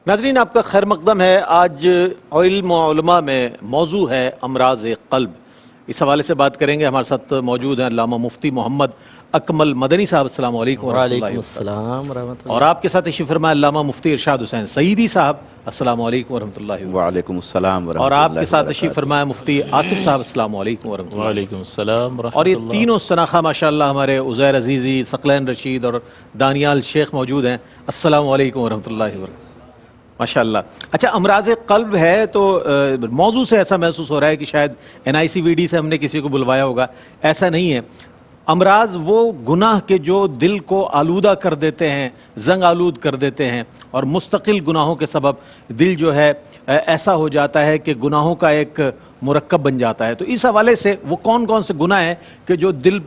ناظرین آپ کا خیر مقدم ہے۔ آج علم و علماء میں موضوع ہے امراض قلب۔ اس حوالے سے بات کریں گے۔ ہمارے ساتھ موجود ہیں علامہ مفتی محمد اکمل مدنی صاحب، السلام علیکم ورحمۃ اللہ وعلیکم السلام ورحمۃ اللہ۔ اور آپ کے ساتھ تشریف فرما علامہ مفتی ارشاد حسین سعیدی صاحب، السلام علیکم ورحمۃ اللہ وبرکاتہ۔ وعلیکم السلام ورحمۃ اور اللہ آپ کے ساتھ تشریف فرمایا مفتی آصف صاحب، السلام علیکم ورحمۃ اللہ۔ وعلیکم السلام ورحمۃ اور یہ اللہ۔ تینوں شناخہ ماشاءاللہ ہمارے عزیر عزیزی، ثقلین رشید اور دانیال شیخ موجود ہیں، السلام علیکم ورحمۃ اللہ وبرکاتہ۔ ماشاءاللہ۔ اچھا، امراض قلب ہے تو موضوع سے ایسا محسوس ہو رہا ہے کہ شاید NICVD سے ہم نے کسی کو بلوایا ہوگا، ایسا نہیں ہے۔ امراض وہ گناہ کے جو دل کو آلودہ کر دیتے ہیں، زنگ آلود کر دیتے ہیں، اور مستقل گناہوں کے سبب دل جو ہے ایسا ہو جاتا ہے کہ گناہوں کا ایک مرکب بن جاتا ہے۔ تو اس حوالے سے وہ کون کون سے گناہ ہیں کہ جو دل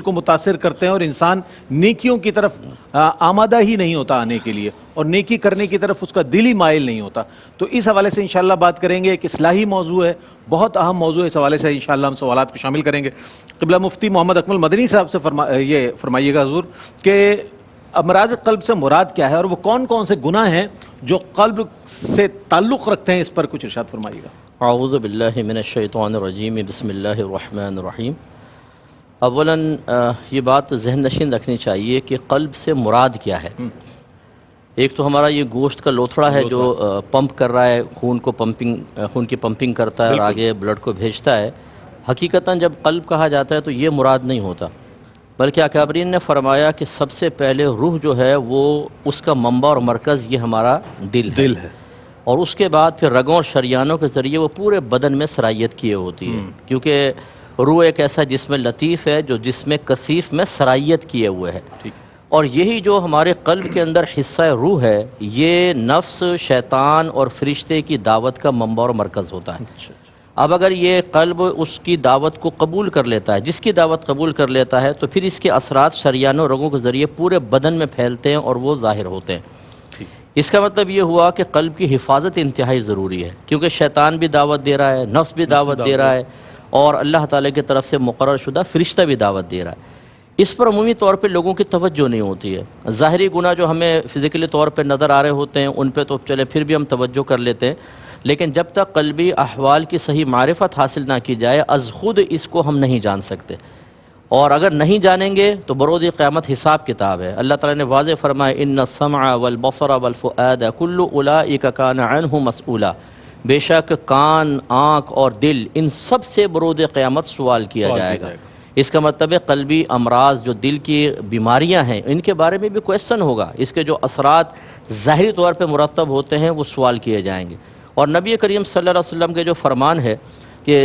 کو متاثر کرتے ہیں اور انسان نیکیوں کی طرف آمادہ ہی نہیں ہوتا آنے کے لیے، اور نیکی کرنے کی طرف اس کا دل ہی مائل نہیں ہوتا۔ تو اس حوالے سے انشاءاللہ بات کریں گے۔ ایک اصلاحی موضوع ہے، بہت اہم موضوع ہے۔ اس حوالے سے انشاءاللہ ہم سوالات کو شامل کریں گے۔ قبلہ مفتی محمد اکمل مدنی صاحب سے یہ فرمائیے گا حضور کہ امراض قلب سے مراد کیا ہے، اور وہ کون کون سے گناہ ہیں جو قلب سے تعلق رکھتے ہیں، اس پر کچھ ارشاد فرمائیے گا۔ اعوذ باللہ من الشیطان الرجیم، بسم اللہ الرحمن الرحیم۔ اولاً یہ بات ذہن نشین رکھنی چاہیے کہ قلب سے مراد کیا ہے۔ ایک تو ہمارا یہ گوشت کا لوتھڑا ہے جو پمپ کر رہا ہے، خون کی پمپنگ کرتا ہے اور آگے بلڈ کو بھیجتا ہے۔ حقیقتاً جب قلب کہا جاتا ہے تو یہ مراد نہیں ہوتا، بلکہ اکابرین نے فرمایا کہ سب سے پہلے روح جو ہے وہ اس کا منبع اور مرکز یہ ہمارا دل ہے، اور اس کے بعد پھر رگوں اور شریانوں کے ذریعے وہ پورے بدن میں سرائیت کیے ہوتی ہے، کیونکہ روح ایک ایسا جسم لطیف ہے جو جسم کثیف میں سرائیت کیے ہوئے ہے۔ اور یہی جو ہمارے قلب کے اندر حصہ روح ہے، یہ نفس، شیطان اور فرشتے کی دعوت کا منبع اور مرکز ہوتا ہے۔ اب اگر یہ قلب اس کی دعوت کو قبول کر لیتا ہے، جس کی دعوت قبول کر لیتا ہے، تو پھر اس کے اثرات شریانوں رگوں کے ذریعے پورے بدن میں پھیلتے ہیں اور وہ ظاہر ہوتے ہیں۔ اس کا مطلب یہ ہوا کہ قلب کی حفاظت انتہائی ضروری ہے، کیونکہ شیطان بھی دعوت دے رہا ہے، نفس بھی دعوت دے رہا ہے، اور اللہ تعالیٰ کی طرف سے مقرر شدہ فرشتہ بھی دعوت دے رہا ہے۔ اس پر عمومی طور پہ لوگوں کی توجہ نہیں ہوتی ہے۔ ظاہری گناہ جو ہمیں فزیکلی طور پہ نظر آ رہے ہوتے ہیں ان پہ تو چلے پھر بھی ہم توجہ کر لیتے ہیں، لیکن جب تک قلبی احوال کی صحیح معرفت حاصل نہ کی جائے، از خود اس کو ہم نہیں جان سکتے، اور اگر نہیں جانیں گے تو بروز قیامت حساب کتاب ہے۔ اللہ تعالیٰ نے واضح فرمایا ان السمع والبصر والفؤاد کل اولئک کان عنہ مسئولا، بے شک کان، آنکھ اور دل، ان سب سے بروز قیامت سوال کیا جائے گا۔ اس کا مطلب ہے قلبی امراض جو دل کی بیماریاں ہیں ان کے بارے میں بھی کویسچن ہوگا، اس کے جو اثرات ظاہری طور پہ مرتب ہوتے ہیں وہ سوال کیے جائیں گے۔ اور نبی کریم صلی اللہ علیہ وسلم کے جو فرمان ہے کہ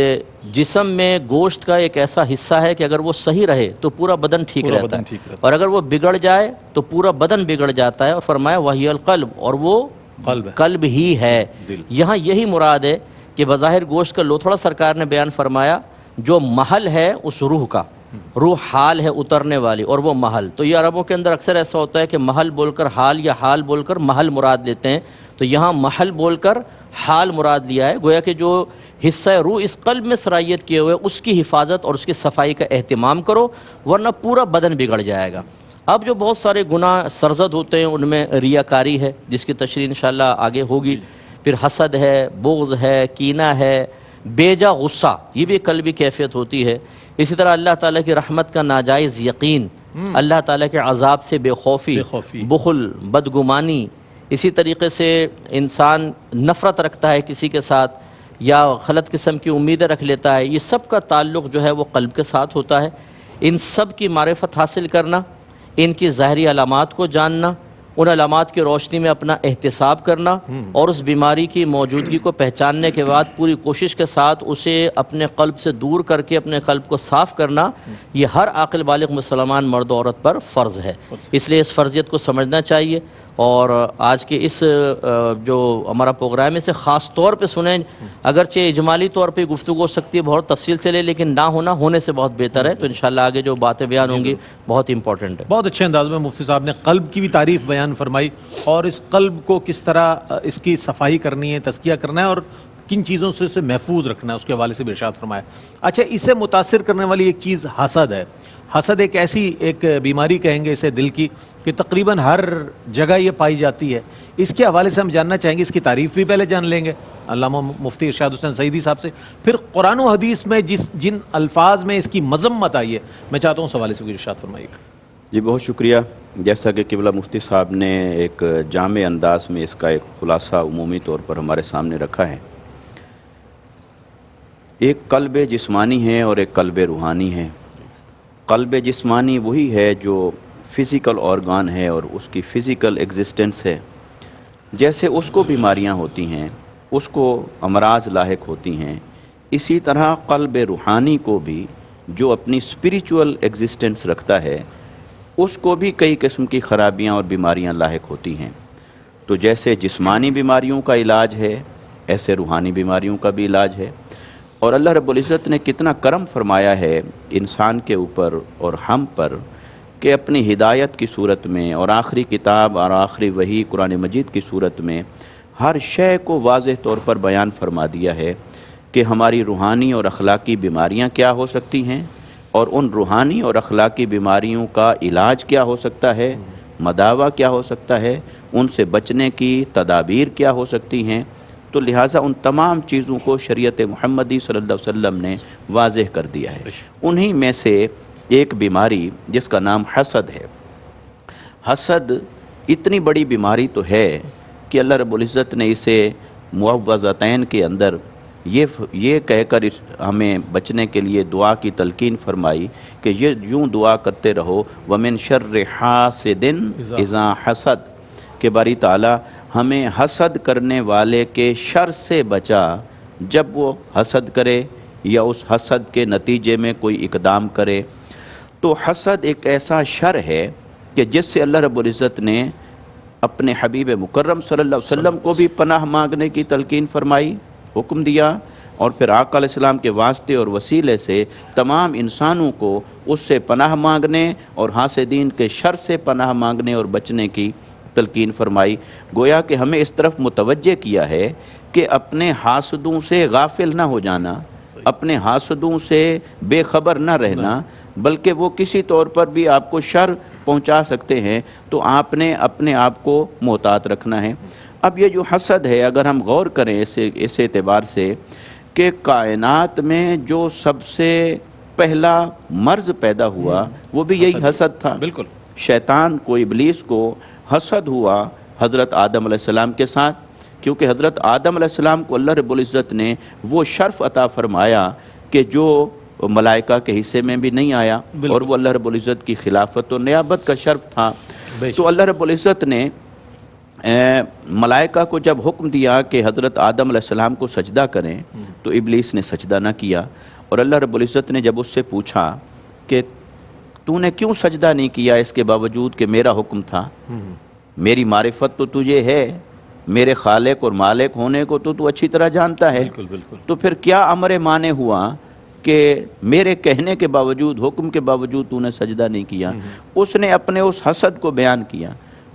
جسم میں گوشت کا ایک ایسا حصہ ہے کہ اگر وہ صحیح رہے تو پورا بدن ٹھیک رہتا ہے، اور اگر وہ بگڑ جائے تو پورا بدن بگڑ جاتا ہے، اور فرمایا وہی القلب، اور وہ قلب ہی ہے۔ یہاں یہی مراد ہے کہ بظاہر گوشت کا لوتھڑا سرکار نے بیان فرمایا جو محل ہے اس روح کا، روح حال ہے اترنے والی، اور وہ محل، تو یہ عربوں کے اندر اکثر ایسا ہوتا ہے کہ محل بول کر حال یا حال بول کر محل مراد لیتے ہیں، تو یہاں محل بول کر حال مراد لیا ہے۔ گویا کہ جو حصہ روح اس قلب میں سرائیت کیے ہوئے اس کی حفاظت اور اس کی صفائی کا اہتمام کرو، ورنہ پورا بدن بگڑ جائے گا۔ اب جو بہت سارے گناہ سرزد ہوتے ہیں ان میں ریاکاری ہے جس کی تشریح انشاءاللہ آگے ہوگی، پھر حسد ہے، بغض ہے، کینہ ہے، بیجا غصہ، یہ بھی قلبی کیفیت ہوتی ہے۔ اسی طرح اللہ تعالیٰ کی رحمت کا ناجائز یقین، اللہ تعالیٰ کے عذاب سے بے خوفی، بخل، بدگمانی، اسی طریقے سے انسان نفرت رکھتا ہے کسی کے ساتھ یا غلط قسم کی امیدیں رکھ لیتا ہے، یہ سب کا تعلق جو ہے وہ قلب کے ساتھ ہوتا ہے۔ ان سب کی معرفت حاصل کرنا، ان کی ظاہری علامات کو جاننا، ان علامات کی روشنی میں اپنا احتساب کرنا، اور اس بیماری کی موجودگی کو پہچاننے کے بعد پوری کوشش کے ساتھ اسے اپنے قلب سے دور کر کے اپنے قلب کو صاف کرنا، یہ ہر عاقل بالغ مسلمان مرد و عورت پر فرض ہے۔ اس لیے اس فرضیت کو سمجھنا چاہیے، اور آج کے اس جو ہمارا پروگرام ہے اسے خاص طور پہ سنیں، اگرچہ اجمالی طور پہ گفتگو ہو سکتی ہے بہت تفصیل سے لیکن نہ ہونے سے بہت بہتر ہے، تو انشاءاللہ آگے جو باتیں بیان ہوں گی بہت امپورٹنٹ ہے۔ بہت اچھے انداز میں مفتی صاحب نے قلب کی بھی تعریف بیان فرمائی، اور اس قلب کو کس طرح اس کی صفائی کرنی ہے، تزکیہ کرنا ہے، اور کن چیزوں سے اسے محفوظ رکھنا ہے، اس کے حوالے سے بھی ارشاد فرمایا۔ اچھا، اسے متاثر کرنے والی ایک چیز حسد ہے۔ حسد ایک ایسی ایک بیماری کہیں گے اسے دل کی، کہ تقریباً ہر جگہ یہ پائی جاتی ہے۔ اس کے حوالے سے ہم جاننا چاہیں گے، اس کی تعریف بھی پہلے جان لیں گے علامہ مفتی ارشاد حسین سعیدی صاحب سے، پھر قرآن و حدیث میں جن الفاظ میں اس کی مذمت آئی ہے میں چاہتا ہوں اس حوالے سے بھی ارشاد فرمائیے۔ جی بہت شکریہ۔ جیسا کہ قبلہ مفتی صاحب نے ایک جامع انداز میں اس کا ایک خلاصہ عمومی طور پر ہمارے سامنے رکھا ہے۔ ایک قلب جسمانی ہے اور ایک قلب روحانی ہے۔ قلب جسمانی وہی ہے جو فزیکل آرگان ہے اور اس کی فزیکل ایگزسٹنس ہے۔ جیسے اس کو بیماریاں ہوتی ہیں، اس کو امراض لاحق ہوتی ہیں، اسی طرح قلب روحانی کو بھی جو اپنی اسپریچول ایگزسٹنس رکھتا ہے اس کو بھی کئی قسم کی خرابیاں اور بیماریاں لاحق ہوتی ہیں۔ تو جیسے جسمانی بیماریوں کا علاج ہے ایسے روحانی بیماریوں کا بھی علاج ہے۔ اور اللہ رب العزت نے کتنا کرم فرمایا ہے انسان کے اوپر اور ہم پر کہ اپنی ہدایت کی صورت میں اور آخری کتاب اور آخری وحی قرآن مجید کی صورت میں ہر شے کو واضح طور پر بیان فرما دیا ہے کہ ہماری روحانی اور اخلاقی بیماریاں کیا ہو سکتی ہیں اور ان روحانی اور اخلاقی بیماریوں کا علاج کیا ہو سکتا ہے، مداوع کیا ہو سکتا ہے، ان سے بچنے کی تدابیر کیا ہو سکتی ہیں۔ تو لہٰذا ان تمام چیزوں کو شریعت محمدی صلی اللہ علیہ وسلم نے واضح کر دیا ہے۔ انہی میں سے ایک بیماری جس کا نام حسد ہے۔ حسد اتنی بڑی بیماری تو ہے کہ اللہ رب العزت نے اسے معوذتین کے اندر یہ کہہ کر ہمیں بچنے کے لیے دعا کی تلقین فرمائی کہ یہ یوں دعا کرتے رہو وَمِن شَرِّ حَاسِدٍ اِذَا حَسَد، کہ باری تعالیٰ ہمیں حسد کرنے والے کے شر سے بچا جب وہ حسد کرے یا اس حسد کے نتیجے میں کوئی اقدام کرے۔ تو حسد ایک ایسا شر ہے کہ جس سے اللہ رب العزت نے اپنے حبیب مکرم صلی اللہ علیہ وسلم کو بھی پناہ مانگنے کی تلقین فرمائی، حکم دیا، اور پھر آقا علیہ السلام کے واسطے اور وسیلے سے تمام انسانوں کو اس سے پناہ مانگنے اور حاسدین کے شر سے پناہ مانگنے اور بچنے کی تلقین فرمائی۔ گویا کہ ہمیں اس طرف متوجہ کیا ہے کہ اپنے حاسدوں سے غافل نہ ہو جانا، اپنے حاسدوں سے بے خبر نہ رہنا، بلکہ وہ کسی طور پر بھی آپ کو شر پہنچا سکتے ہیں، تو آپ نے اپنے آپ کو محتاط رکھنا ہے۔ اب یہ جو حسد ہے اگر ہم غور کریں اس اعتبار سے کہ کائنات میں جو سب سے پہلا مرض پیدا ہوا وہ بھی یہی حسد تھا۔ بالکل، شیطان کو، ابلیس کو حسد ہوا حضرت آدم علیہ السلام کے ساتھ، کیونکہ حضرت آدم علیہ السلام کو اللہ رب العزت نے وہ شرف عطا فرمایا کہ جو ملائکہ کے حصے میں بھی نہیں آیا، اور وہ اللہ رب العزت کی خلافت و نیابت کا شرف تھا۔ تو اللہ رب العزت نے ملائکہ کو جب حکم دیا کہ حضرت آدم علیہ السلام کو سجدہ کریں تو ابلیس نے سجدہ نہ کیا، اور اللہ رب العزت نے جب اس سے پوچھا کہ تو نے کیوں سجدہ نہیں کیا اس کے باوجود کہ میرا حکم تھا، میری معرفت تو تجھے ہے، میرے خالق اور مالک ہونے کو تو اچھی طرح جانتا ہے، تو پھر کیا امر مانے ہوا کہ میرے کہنے کے باوجود، حکم کے باوجود تو نے سجدہ نہیں کیا۔ اس نے اپنے اس حسد کو بیان کیا،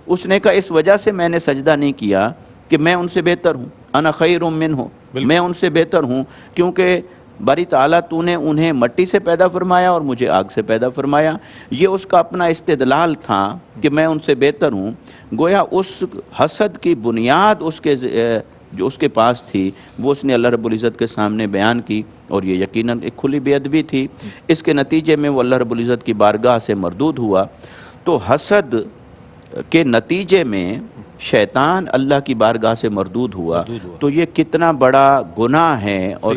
اس نے کہا اس وجہ سے میں نے سجدہ نہیں کیا کہ میں ان سے بہتر ہوں، انا خیر منہ، میں ان سے بہتر ہوں، کیونکہ باری تعالیٰ تو نے انہیں مٹی سے پیدا فرمایا اور مجھے آگ سے پیدا فرمایا۔ یہ اس کا اپنا استدلال تھا کہ میں ان سے بہتر ہوں۔ گویا اس حسد کی بنیاد جو اس کے پاس تھی وہ اس نے اللہ رب العزت کے سامنے بیان کی، اور یہ یقیناً ایک کھلی بے ادبی تھی۔ اس کے نتیجے میں وہ اللہ رب العزت کی بارگاہ سے مردود ہوا۔ تو حسد کے نتیجے میں شیطان اللہ کی بارگاہ سے مردود ہوا، تو یہ کتنا بڑا گناہ ہے اور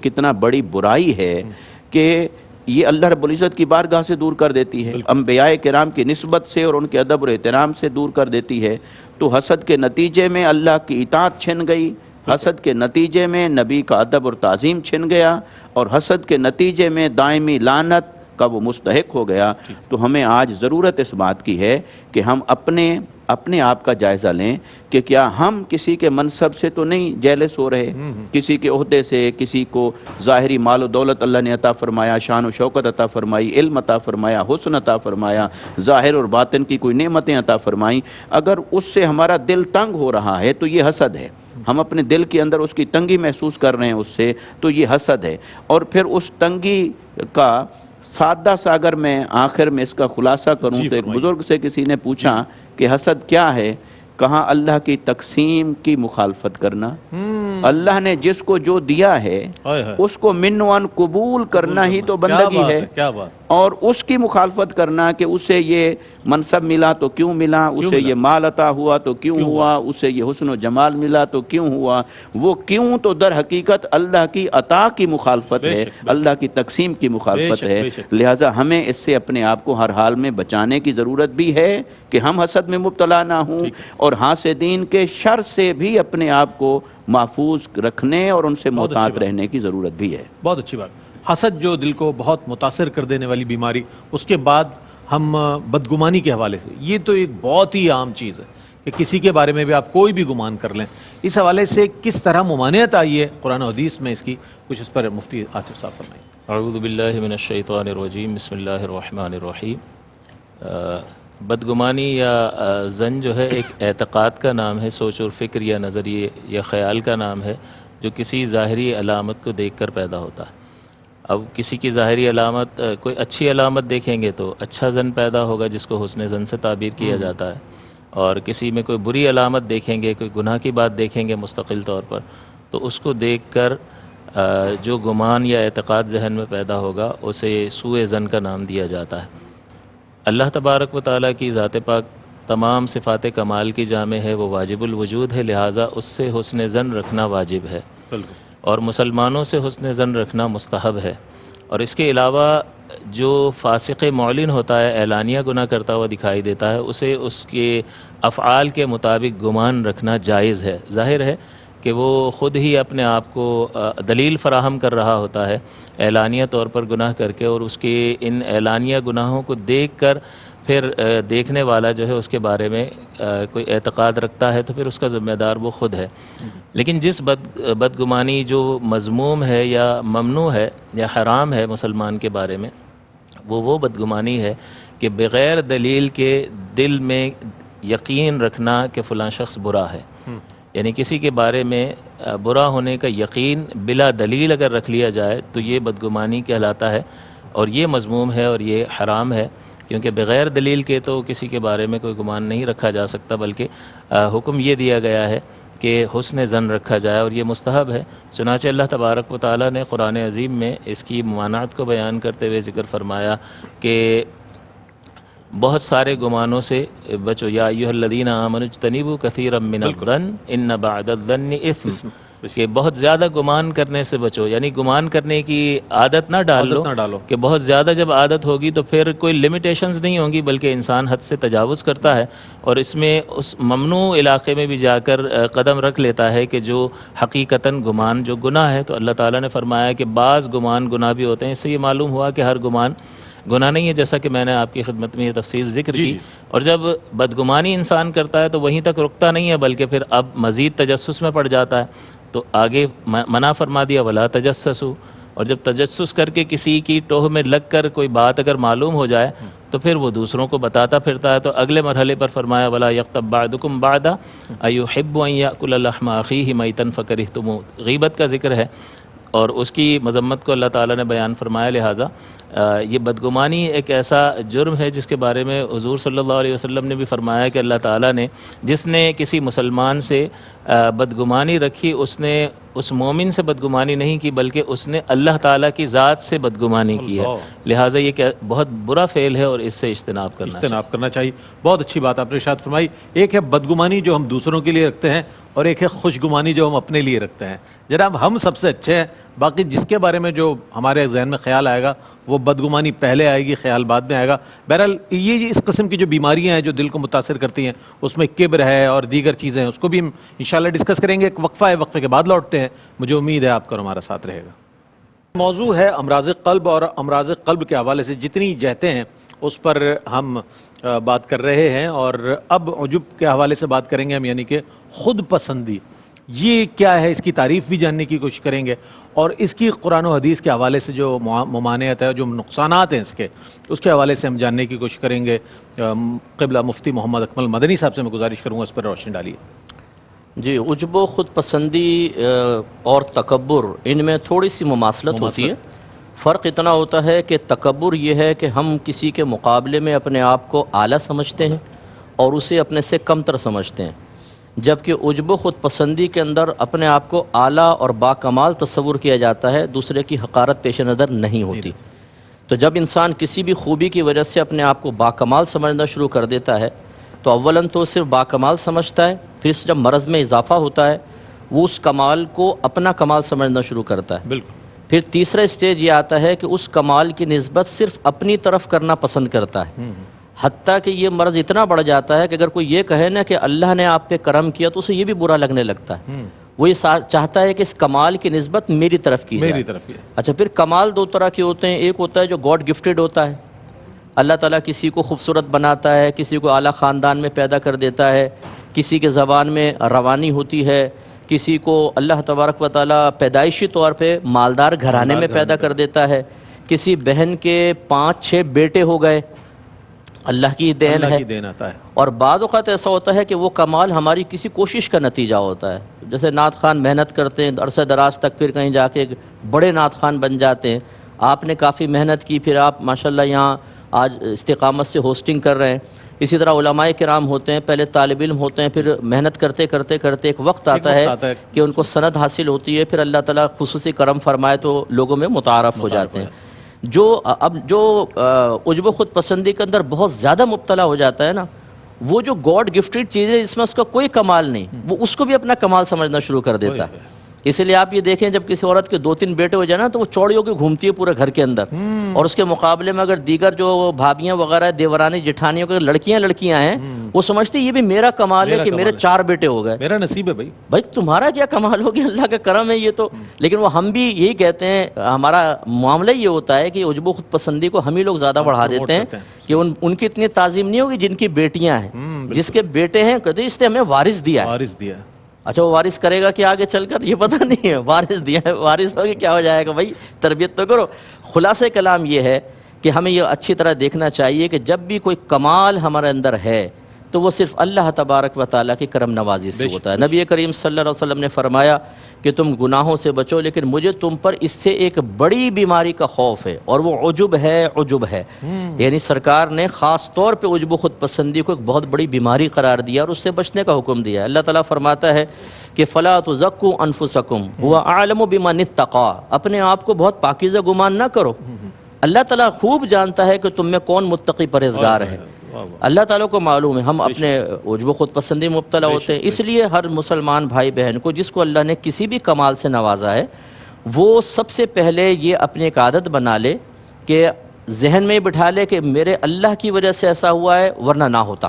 کتنا بڑی برائی ہے کہ یہ اللہ رب العزت کی بارگاہ سے دور کر دیتی ہے، انبیاء کرام کی نسبت سے اور ان کے ادب اور احترام سے دور کر دیتی ہے۔ تو حسد کے نتیجے میں اللہ کی اطاعت چھن گئی، حسد کے نتیجے میں نبی کا ادب اور تعظیم چھن گیا، اور حسد کے نتیجے میں دائمی لعنت کا وہ مستحق ہو گیا۔ تو ہمیں آج ضرورت اس بات کی ہے کہ ہم اپنے آپ کا جائزہ لیں کہ کیا ہم کسی کے منصب سے تو نہیں جیلس ہو رہے، کسی کے عہدے سے، کسی کو ظاہری مال و دولت اللہ نے عطا فرمایا، شان و شوکت عطا فرمائی، علم عطا فرمایا، حسن عطا فرمایا، ظاہر اور باطن کی کوئی نعمتیں عطا فرمائیں، اگر اس سے ہمارا دل تنگ ہو رہا ہے تو یہ حسد ہے۔ ہم اپنے دل کے اندر اس کی تنگی محسوس کر رہے ہیں اس سے، تو یہ حسد ہے۔ اور پھر اس تنگی کا سادہ سا اگر میں آخر میں اس کا خلاصہ کروں جی تو ایک فرمائیے۔ بزرگ سے کسی نے پوچھا کہ حسد کیا ہے، کہا اللہ کی تقسیم کی مخالفت کرنا۔ اللہ نے جس کو جو دیا ہے ہائے ہائے، اس کو منوان قبول کرنا ہی تو بندگی ہے، کیا بات، اور اس کی مخالفت کرنا کہ اسے یہ منصب ملا تو کیوں ملا، اسے یہ مال عطا ہوا تو کیوں ہوا، اسے یہ حسن و جمال ملا تو کیوں ہوا، وہ کیوں تو در حقیقت اللہ کی عطا کی مخالفت ہے، اللہ کی تقسیم کی مخالفت ہے۔ لہٰذا ہمیں اس سے اپنے آپ کو ہر حال میں بچانے کی ضرورت بھی ہے کہ ہم حسد میں مبتلا نہ ہوں، اور حاسدین کے شر سے بھی اپنے آپ کو محفوظ رکھنے اور ان سے محتاط رہنے کی ضرورت بھی ہے۔ بہت اچھی بات۔ حسد جو دل کو بہت متاثر کر دینے والی بیماری، اس کے بعد ہم بدگمانی کے حوالے سے، یہ تو ایک بہت ہی عام چیز ہے کہ کسی کے بارے میں بھی آپ کوئی بھی گمان کر لیں۔ اس حوالے سے کس طرح ممانعت آئی ہے قرآن و حدیث میں، اس کی کچھ اس پر مفتی آصف صاحب فرمائیں۔ اعوذ باللہ من الشیطان الرجیم، بسم اللہ الرحمن الرحیم۔ بدگمانی یا ظن جو ہے ایک اعتقاد کا نام ہے، سوچ اور فکر یا نظریے یا خیال کا نام ہے جو کسی ظاہری علامت کو دیکھ کر پیدا ہوتا ہے۔ اب کسی کی ظاہری علامت، کوئی اچھی علامت دیکھیں گے تو اچھا ظن پیدا ہوگا جس کو حسن ظن سے تعبیر کیا جاتا ہے، اور کسی میں کوئی بری علامت دیکھیں گے، کوئی گناہ کی بات دیکھیں گے مستقل طور پر، تو اس کو دیکھ کر جو گمان یا اعتقاد ذہن میں پیدا ہوگا اسے سوء ظن کا نام دیا جاتا ہے۔ اللہ تبارک و تعالیٰ کی ذات پاک تمام صفات کمال کی جامع ہے، وہ واجب الوجود ہے، لہٰذا اس سے حسن ظن رکھنا واجب ہے، اور مسلمانوں سے حسن ظن رکھنا مستحب ہے۔ اور اس کے علاوہ جو فاسق معلن ہوتا ہے، اعلانیہ گناہ کرتا ہوا دکھائی دیتا ہے، اسے اس کے افعال کے مطابق گمان رکھنا جائز ہے۔ ظاہر ہے کہ وہ خود ہی اپنے آپ کو دلیل فراہم کر رہا ہوتا ہے اعلانیہ طور پر گناہ کر کے، اور اس کے ان اعلانیہ گناہوں کو دیکھ کر پھر دیکھنے والا جو ہے اس کے بارے میں کوئی اعتقاد رکھتا ہے، تو پھر اس کا ذمہ دار وہ خود ہے۔ لیکن جس بدگمانی جو مذموم ہے یا ممنوع ہے یا حرام ہے مسلمان کے بارے میں، وہ بدگمانی ہے کہ بغیر دلیل کے دل میں یقین رکھنا کہ فلاں شخص برا ہے، یعنی کسی کے بارے میں برا ہونے کا یقین بلا دلیل اگر رکھ لیا جائے تو یہ بدگمانی کہلاتا ہے، اور یہ مذموم ہے اور یہ حرام ہے، کیونکہ بغیر دلیل کے تو کسی کے بارے میں کوئی گمان نہیں رکھا جا سکتا، بلکہ حکم یہ دیا گیا ہے کہ حسن ظن رکھا جائے، اور یہ مستحب ہے۔ چنانچہ اللہ تبارک و تعالیٰ نے قرآن عظیم میں اس کی ممانعت کو بیان کرتے ہوئے ذکر فرمایا کہ بہت سارے گمانوں سے بچو، یا ایھا الذین آمنوا اجتنبوا کثیرا من الظن ان بعض الظن اثم، کہ بہت زیادہ گمان کرنے سے بچو، یعنی گمان کرنے کی عادت نہ ڈال لو کہ بہت زیادہ جب عادت ہوگی تو پھر کوئی لمیٹیشنز نہیں ہوں گی، بلکہ انسان حد سے تجاوز کرتا ہے، اور اس میں اس ممنوع علاقے میں بھی جا کر قدم رکھ لیتا ہے کہ جو حقیقتاً گمان جو گناہ ہے۔ تو اللہ تعالیٰ نے فرمایا کہ بعض گمان گناہ بھی ہوتے ہیں، اس سے یہ معلوم ہوا کہ ہر گمان گناہ نہیں ہے، جیسا کہ میں نے آپ کی خدمت میں یہ تفصیل ذکر کی۔ اور جب بدگمانی انسان کرتا ہے تو وہیں تک رکتا نہیں ہے، بلکہ پھر اب مزید تجسس میں پڑ جاتا ہے، تو آگے منع فرما دیا ولا تجسسوا، اور جب تجسس کر کے کسی کی ٹوہ میں لگ کر کوئی بات اگر معلوم ہو جائے تو پھر وہ دوسروں کو بتاتا پھرتا ہے، تو اگلے مرحلے پر فرمایا ولا یغتب بعضکم بعضا ایحب ان یاکل لحم اخیہ میتا فکرہتموہ، غیبت کا ذکر ہے اور اس کی مذمت کو اللہ تعالیٰ نے بیان فرمایا۔ لہٰذا یہ بدگمانی ایک ایسا جرم ہے جس کے بارے میں حضور صلی اللہ علیہ وسلم نے بھی فرمایا کہ اللہ تعالیٰ نے جس نے کسی مسلمان سے بدگمانی رکھی، اس نے اس مومن سے بدگمانی نہیں کی، بلکہ اس نے اللہ تعالیٰ کی ذات سے بدگمانی کی ہے۔ لہٰذا یہ بہت برا فعل ہے اور اس سے اجتناب کرنا چاہیے۔ بہت اچھی بات آپ نے ارشاد فرمائی۔ ایک ہے بدگمانی جو ہم دوسروں کے لیے رکھتے ہیں، اور ایک ہے خوشگمانی جو ہم اپنے لیے رکھتے ہیں۔ جناب ہم سب سے اچھے ہیں، باقی جس کے بارے میں جو ہمارے ذہن میں خیال آئے گا وہ بدگمانی پہلے آئے گی، خیال بعد میں آئے گا۔ بہرحال یہ اس قسم کی جو بیماریاں ہیں جو دل کو متاثر کرتی ہیں، اس میں کبر ہے اور دیگر چیزیں ہیں، اس کو بھی ہم انشاءاللہ ڈسکس کریں گے۔ ایک وقفہ ہے، وقفے کے بعد لوٹتے ہیں۔ مجھے امید ہے آپ کا ہمارا ساتھ رہے گا۔ موضوع ہے امراض قلب، اور امراض قلب کے حوالے سے جتنی جہتیں ہیں اس پر ہم بات کر رہے ہیں، اور اب عجب کے حوالے سے بات کریں گے ہم، یعنی کہ خود پسندی یہ کیا ہے، اس کی تعریف بھی جاننے کی کوشش کریں گے، اور اس کی قرآن و حدیث کے حوالے سے جو ممانعت ہے، جو نقصانات ہیں اس کے حوالے سے ہم جاننے کی کوشش کریں گے۔ قبلہ مفتی محمد اکمل مدنی صاحب سے میں گزارش کروں گا اس پر روشنی ڈالیے۔ جی، عجب و خود پسندی اور تکبر ان میں تھوڑی سی مماثلت ہوتی ہے۔ فرق اتنا ہوتا ہے کہ تکبر یہ ہے کہ ہم کسی کے مقابلے میں اپنے آپ کو اعلیٰ سمجھتے ہیں اور اسے اپنے سے کمتر سمجھتے ہیں، جبکہ عجب و خود پسندی کے اندر اپنے آپ کو اعلیٰ اور باکمال تصور کیا جاتا ہے، دوسرے کی حقارت پیش نظر نہیں ہوتی۔ تو جب انسان کسی بھی خوبی کی وجہ سے اپنے آپ کو باکمال سمجھنا شروع کر دیتا ہے تو اولاً تو صرف باکمال سمجھتا ہے، پھر جب مرض میں اضافہ ہوتا ہے وہ اس کمال کو اپنا کمال سمجھنا شروع کرتا ہے۔ بالکل۔ پھر تیسرا اسٹیج یہ آتا ہے کہ اس کمال کی نسبت صرف اپنی طرف کرنا پسند کرتا ہے، حتیٰ کہ یہ مرض اتنا بڑھ جاتا ہے کہ اگر کوئی یہ کہے نا کہ اللہ نے آپ پہ کرم کیا تو اسے یہ بھی برا لگنے لگتا ہے، وہ یہ چاہتا ہے کہ اس کمال کی نسبت میری طرف کی جائے۔ میری طرف یہ اچھا، پھر کمال دو طرح کے ہوتے ہیں، ایک ہوتا ہے جو گاڈ گفٹڈ ہوتا ہے، اللہ تعالیٰ کسی کو خوبصورت بناتا ہے، کسی کو اعلیٰ خاندان میں پیدا کر دیتا ہے، کسی کے زبان میں روانی ہوتی ہے، کسی کو اللہ تبارک و تعالیٰ پیدائشی طور پہ مالدار گھرانے میں پیدا کر دیتا ہے، کسی بہن کے 5-6 بیٹے ہو گئے، اللہ کی دین اللہ ہے۔ کی دین آتا ہے۔ اور بعض اوقات ایسا ہوتا ہے کہ وہ کمال ہماری کسی کوشش کا نتیجہ ہوتا ہے، جیسے نعت خوان محنت کرتے ہیں عرصہ دراز تک، پھر کہیں جا کے ایک بڑے نعت خوان بن جاتے ہیں۔ آپ نے کافی محنت کی، پھر آپ ماشاءاللہ یہاں آج استقامت سے ہوسٹنگ کر رہے ہیں۔ اسی طرح علماء کرام ہوتے ہیں، پہلے طالب علم ہوتے ہیں، پھر محنت کرتے کرتے کرتے ایک وقت آتا ہے کہ ان کو سند حاصل ہوتی ہے، پھر اللہ تعالیٰ خصوصی کرم فرمائے تو لوگوں میں متعارف ہو جاتے ہیں۔ جو عجب و خود پسندی کے اندر بہت زیادہ مبتلا ہو جاتا ہے نا، وہ جو گاڈ گفٹڈ چیز ہے جس میں اس کا کوئی کمال نہیں، وہ اس کو بھی اپنا کمال سمجھنا شروع کر دیتا ہے۔ اسی لیے آپ یہ دیکھیں جب کسی عورت کے 2-3 بیٹے ہو جائے نا تو وہ چوڑی ہو کے گھومتی ہے پورے گھر کے اندر، اور اس کے مقابلے میں اگر دیگر جو بھابیاں وغیرہ دیورانی جٹھانیوں کے لڑکیاں ہیں وہ سمجھتی یہ بھی میرا کمال ہے کہ میرے 4 بیٹے ہو گئے، میرا نصیب ہے بھائی۔ بھائی تمہارا کیا کمال ہوگی، اللہ کا کرم ہے یہ تو۔ لیکن وہ ہم بھی یہی کہتے ہیں، ہمارا معاملہ یہ ہوتا ہے کہ عجب و خود پسندی کو ہم ہی لوگ زیادہ بڑھا دیتے ہیں کہ ان کی اتنی تعظیم نہیں ہوگی جن کی بیٹیاں ہیں، جس کے بیٹے ہیں کہتے ہیں اس نے ہمیں وارث دیا ہے۔ وارث دیا۔ اچھا، وہ وارث کرے گا کہ آگے چل کر یہ پتہ نہیں ہے، وارث دیا ہے، وارث ہوگی کیا ہو جائے گا، بھائی تربیت تو کرو۔ خلاصہ کلام یہ ہے کہ ہمیں یہ اچھی طرح دیکھنا چاہیے کہ جب بھی کوئی کمال ہمارے اندر ہے تو وہ صرف اللہ تبارک و تعالیٰ کی کرم نوازی سے ہوتا ہے۔ نبی کریم صلی اللہ علیہ وسلم نے فرمایا کہ تم گناہوں سے بچو، لیکن مجھے تم پر اس سے ایک بڑی بیماری کا خوف ہے، اور وہ عجب ہے۔ یعنی سرکار نے خاص طور پہ عجب و خود پسندی کو ایک بہت بڑی بیماری قرار دیا اور اس سے بچنے کا حکم دیا ہے۔ اللہ تعالیٰ فرماتا ہے کہ فَلَا تُزَكُّوا أَنفُسَكُمْ هُوَ أَعْلَمُ بِمَنِ اتَّقَىٰ، اپنے آپ کو بہت پاکیزہ گمان نہ کرو، اللہ تعالیٰ خوب جانتا ہے کہ تم میں کون متقی پرہیزگار ہے۔ اللہ تعالیٰ کو معلوم ہے ہم اپنے عجب و خود پسندی مبتلا ہوتے ہیں، اس لیے ہر مسلمان بھائی بہن کو جس کو اللہ نے کسی بھی کمال سے نوازا ہے وہ سب سے پہلے یہ اپنی ایک عادت بنا لے کہ ذہن میں بٹھا لے کہ میرے اللہ کی وجہ سے ایسا ہوا ہے ورنہ نہ ہوتا۔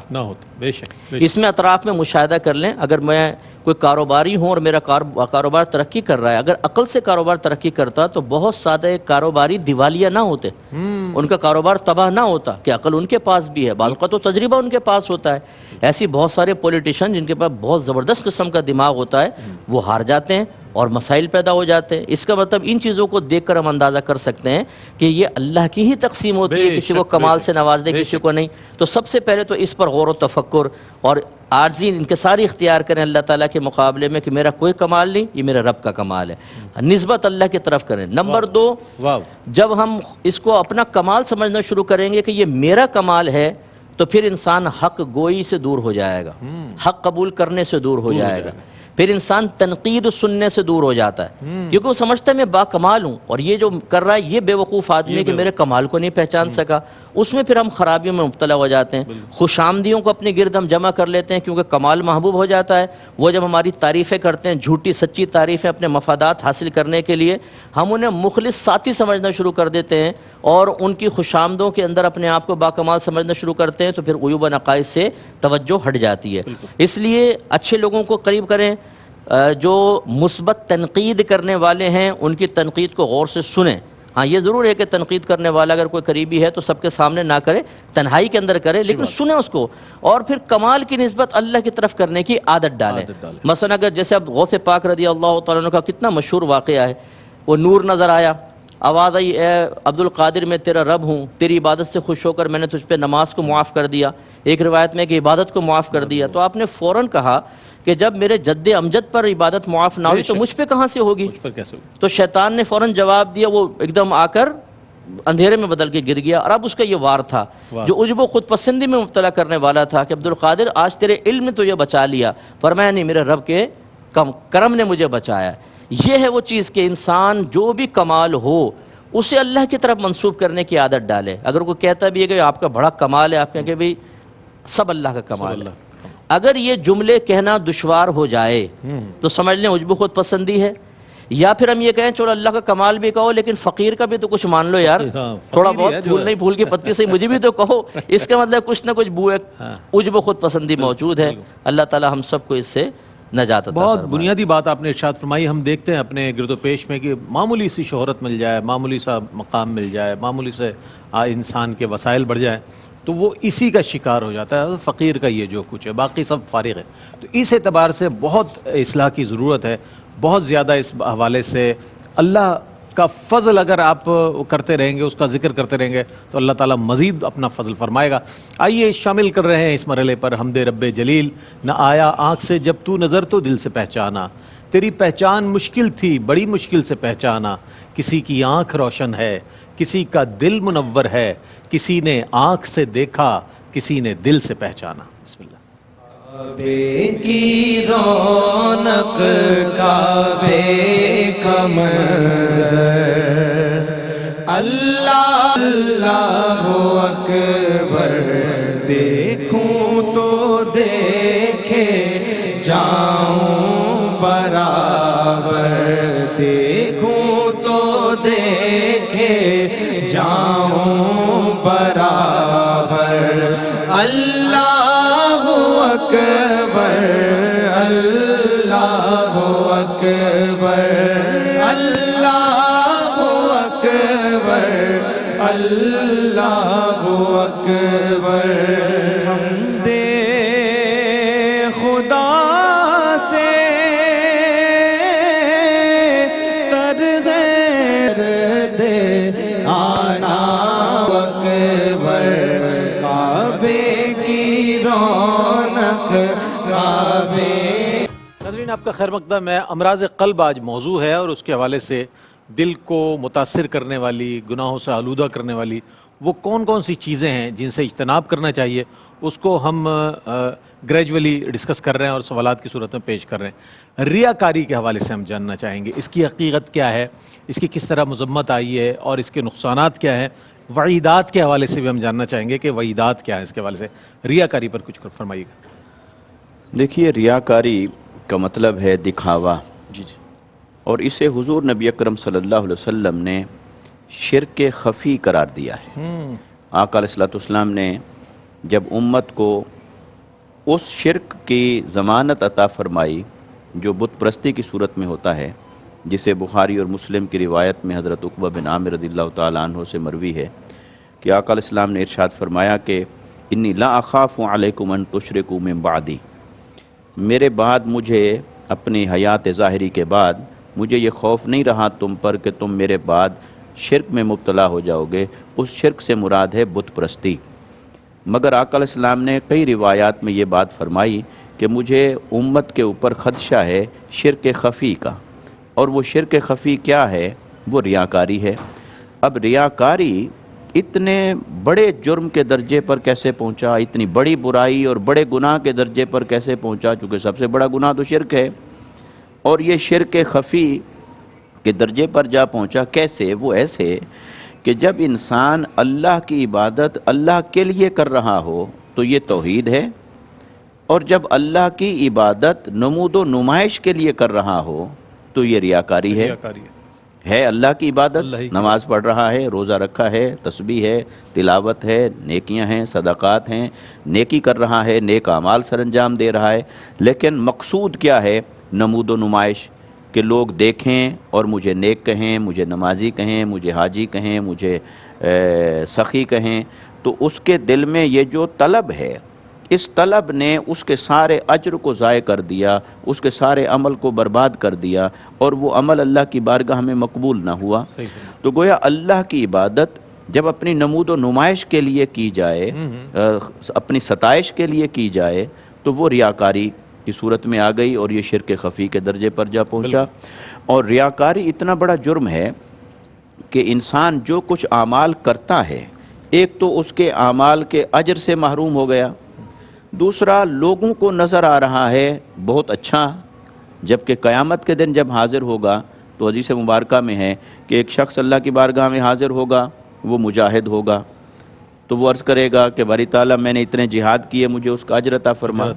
بے شک۔ اس میں اطراف میں مشاہدہ کر لیں، اگر میں کوئی کاروباری ہوں اور میرا کاروبار ترقی کر رہا ہے، اگر عقل سے کاروبار ترقی کرتا تو بہت سادہ کاروباری دیوالیہ نہ ہوتے، ان کا کاروبار تباہ نہ ہوتا، کہ عقل ان کے پاس بھی ہے، بعض اوقات تو تجربہ ان کے پاس ہوتا ہے۔ ایسی بہت سارے پولیٹیشین جن کے پاس بہت زبردست قسم کا دماغ ہوتا ہے وہ ہار جاتے ہیں اور مسائل پیدا ہو جاتے ہیں۔ اس کا مطلب ان چیزوں کو دیکھ کر ہم اندازہ کر سکتے ہیں کہ یہ اللہ کی ہی تقسیم ہوتی ہے، کسی کو کمال سے نواز دے کسی کو نہیں۔ تو سب سے پہلے تو اس پر غور و تفکر اور عارضی انکساری اختیار کریں اللہ تعالیٰ کے مقابلے میں کہ میرا کوئی کمال نہیں، یہ میرا رب کا کمال ہے، نسبت اللہ کی طرف کریں۔ نمبر 2، جب ہم اس کو اپنا کمال سمجھنا شروع کریں گے کہ یہ میرا کمال ہے تو پھر انسان حق گوئی سے دور ہو جائے گا، حق قبول کرنے سے دور ہو جائے گا، پھر انسان تنقید سننے سے دور ہو جاتا ہے، کیونکہ وہ سمجھتا ہے میں با کمال ہوں، اور یہ جو کر رہا ہے یہ بے وقوف آدمی ہے کہ میرے کمال کو نہیں پہچان سکا۔ اس میں پھر ہم خرابیوں میں مبتلا ہو جاتے ہیں۔ خوش آمدیوں کو اپنے گرد ہم جمع کر لیتے ہیں کیونکہ کمال محبوب ہو جاتا ہے، وہ جب ہماری تعریفیں کرتے ہیں، جھوٹی سچی تعریفیں اپنے مفادات حاصل کرنے کے لیے، ہم انہیں مخلص ساتھی سمجھنا شروع کر دیتے ہیں اور ان کی خوش آمدوں کے اندر اپنے آپ کو باکمال سمجھنا شروع کرتے ہیں، تو پھر عیوب و نقائص سے توجہ ہٹ جاتی ہے۔ اس لیے اچھے لوگوں کو قریب کریں، جو مثبت تنقید کرنے والے ہیں ان کی تنقید کو غور سے سنیں۔ ہاں یہ ضرور ہے کہ تنقید کرنے والا اگر کوئی قریبی ہے تو سب کے سامنے نہ کرے، تنہائی کے اندر کرے، لیکن سنیں اس کو، اور پھر کمال کی نسبت اللہ کی طرف کرنے کی عادت ڈالیں۔ مثلا اگر جیسے اب غوث پاک رضی اللہ تعالیٰ عنہ کا کتنا مشہور واقعہ ہے، وہ نور نظر آیا، آواز آئی اے عبد القادر میں تیرا رب ہوں، تیری عبادت سے خوش ہو کر میں نے تجھ پہ نماز کو معاف کر دیا، ایک روایت میں کہ عبادت کو معاف کر دیا، تو آپ نے فوراً کہا کہ جب میرے جد امجد پر عبادت معاف نہ ہوئی تو مجھ پہ کہاں سے ہوگی؟ مجھ پر کیسے ہوگی؟ تو شیطان نے فوراً جواب دیا، وہ ایک دم آ کر اندھیرے میں بدل کے گر گیا، اور اب اس کا یہ وار تھا جو عجب و خود پسندی میں مبتلا کرنے والا تھا کہ عبد القادر آج تیرے علم نے تجھے بچا لیا، فرمایا نہیں، میرے رب کے کرم نے مجھے بچایا۔ یہ ہے وہ چیز کہ انسان جو بھی کمال ہو اسے اللہ کی طرف منسوب کرنے کی عادت ڈالے۔ اگر کوئی کہتا بھی ہے کہ آپ کا بڑا کمال ہے، آپ کہیں کہ بھئی سب اللہ کا کمال ہے۔ اگر یہ جملے کہنا دشوار ہو جائے تو سمجھ لیں عجب و خود پسندی ہے، یا پھر ہم یہ کہیں چلو اللہ کا کمال بھی کہو لیکن فقیر کا بھی تو کچھ مان لو یار، تھوڑا بہت پھول نہیں پھول کی پتی سے مجھے بھی تو کہو، اس کا مطلب کچھ نہ کچھ بو عجب و خود پسندی موجود ہے۔ اللہ تعالی ہم سب کو اس سے نجات عطا بہت فرمائے۔ بنیادی بات آپ نے ارشاد فرمائی۔ ہم دیکھتے ہیں اپنے گرد و پیش میں کہ معمولی سی شہرت مل جائے، معمولی سا مقام مل جائے، معمولی سے انسان کے وسائل بڑھ جائیں تو وہ اسی کا شکار ہو جاتا ہے، فقیر کا یہ جو کچھ ہے، باقی سب فارغ ہے۔ تو اس اعتبار سے بہت اصلاح کی ضرورت ہے، بہت زیادہ اس حوالے سے اللہ کا فضل اگر آپ کرتے رہیں گے، اس کا ذکر کرتے رہیں گے تو اللہ تعالیٰ مزید اپنا فضل فرمائے گا۔ آئیے شامل کر رہے ہیں اس مرحلے پر حمد رب جلیل۔ نہ آیا آنکھ سے جب تو نظر تو دل سے پہچانا، تیری پہچان مشکل تھی بڑی مشکل سے پہچانا، کسی کی آنکھ روشن ہے کسی کا دل منور ہے، کسی نے آنکھ سے دیکھا کسی نے دل سے پہچانا۔ بسم اللہ۔ کعبے کی رونق، کعبے کا منظر، اللہ اللہ اکبر، دیکھوں تو دیکھے جاؤں برابر، دیکھوں تو دیکھے جاؤں برابر، اللہ اکبر اللہ اکبر اللہ اکبر اللہ اکبر۔ حمد خدا سے ترغیر دے آنا اکبر، کعبے کی رونق کعبے۔ ناظرین آپ کا خیر مقدم ہے۔ امراض قلب آج موضوع ہے اور اس کے حوالے سے دل کو متاثر کرنے والی، گناہوں سے آلودہ کرنے والی وہ کون کون سی چیزیں ہیں جن سے اجتناب کرنا چاہیے، اس کو ہم گریجولی ڈسکس کر رہے ہیں اور سوالات کی صورت میں پیش کر رہے ہیں۔ ریاکاری کے حوالے سے ہم جاننا چاہیں گے، اس کی حقیقت کیا ہے، اس کی کس طرح مذمت آئی ہے اور اس کے نقصانات کیا ہیں۔ وعیدات کے حوالے سے بھی ہم جاننا چاہیں گے کہ وعیدات کیا ہیں اس کے حوالے سے۔ ریاکاری پر کچھ فرمائیے گا۔ دیکھیے، ریاکاری کا مطلب ہے دکھاوا، جی جی، اور اسے حضور نبی اکرم صلی اللہ علیہ وسلم نے شرک خفی قرار دیا ہے۔ آقا علیہ السلام نے جب امت کو اس شرک کی ضمانت عطا فرمائی جو بت پرستی کی صورت میں ہوتا ہے، جسے بخاری اور مسلم کی روایت میں حضرت عقبہ بن عامر رضی اللہ تعالیٰ عنہ سے مروی ہے کہ آقا علیہ السلام نے ارشاد فرمایا کہ انی لا اخاف علیکم ان تشرکوا من بعدی، میرے بعد مجھے اپنی حیات ظاہری کے بعد مجھے یہ خوف نہیں رہا تم پر کہ تم میرے بعد شرک میں مبتلا ہو جاؤ گے۔ اس شرک سے مراد ہے بت پرستی۔ مگر آقا علیہ السلام نے کئی روایات میں یہ بات فرمائی کہ مجھے امت کے اوپر خدشہ ہے شرک خفی کا، اور وہ شرک خفی کیا ہے؟ وہ ریاکاری ہے۔ اب ریاکاری اتنے بڑے جرم کے درجے پر کیسے پہنچا، اتنی بڑی برائی اور بڑے گناہ کے درجے پر کیسے پہنچا؟ چونکہ سب سے بڑا گناہ تو شرک ہے، اور یہ شرک خفی کے درجے پر جا پہنچا کیسے؟ وہ ایسے کہ جب انسان اللہ کی عبادت اللہ کے لیے کر رہا ہو تو یہ توحید ہے، اور جب اللہ کی عبادت نمود و نمائش کے لیے کر رہا ہو تو یہ ریاکاری ہے۔ ہے اللہ کی عبادت، نماز پڑھ رہا ہے، روزہ رکھا ہے، تسبیح ہے، تلاوت ہے، نیکیاں ہیں، صدقات ہیں، نیکی کر رہا ہے، نیک اعمال سر انجام دے رہا ہے، لیکن مقصود کیا ہے؟ نمود و نمائش، کہ لوگ دیکھیں اور مجھے نیک کہیں، مجھے نمازی کہیں، مجھے حاجی کہیں، مجھے سخی کہیں۔ تو اس کے دل میں یہ جو طلب ہے اس طلب نے اس کے سارے اجر کو ضائع کر دیا، اس کے سارے عمل کو برباد کر دیا، اور وہ عمل اللہ کی بارگاہ میں مقبول نہ ہوا۔ تو گویا اللہ کی عبادت جب اپنی نمود و نمائش کے لیے کی جائے، اپنی ستائش کے لیے کی جائے، تو وہ ریاکاری کی صورت میں آ گئی اور یہ شرک خفی کے درجے پر جا پہنچا۔ اور ریاکاری اتنا بڑا جرم ہے کہ انسان جو کچھ اعمال کرتا ہے، ایک تو اس کے اعمال کے اجر سے محروم ہو گیا، دوسرا لوگوں کو نظر آ رہا ہے بہت اچھا، جبکہ قیامت کے دن جب حاضر ہوگا تو حدیث مبارکہ میں ہے کہ ایک شخص اللہ کی بارگاہ میں حاضر ہوگا، وہ مجاہد ہوگا، تو وہ عرض کرے گا کہ باری تعالیٰ میں نے اتنے جہاد کیے، مجھے اس کا اجر عطا فرما۔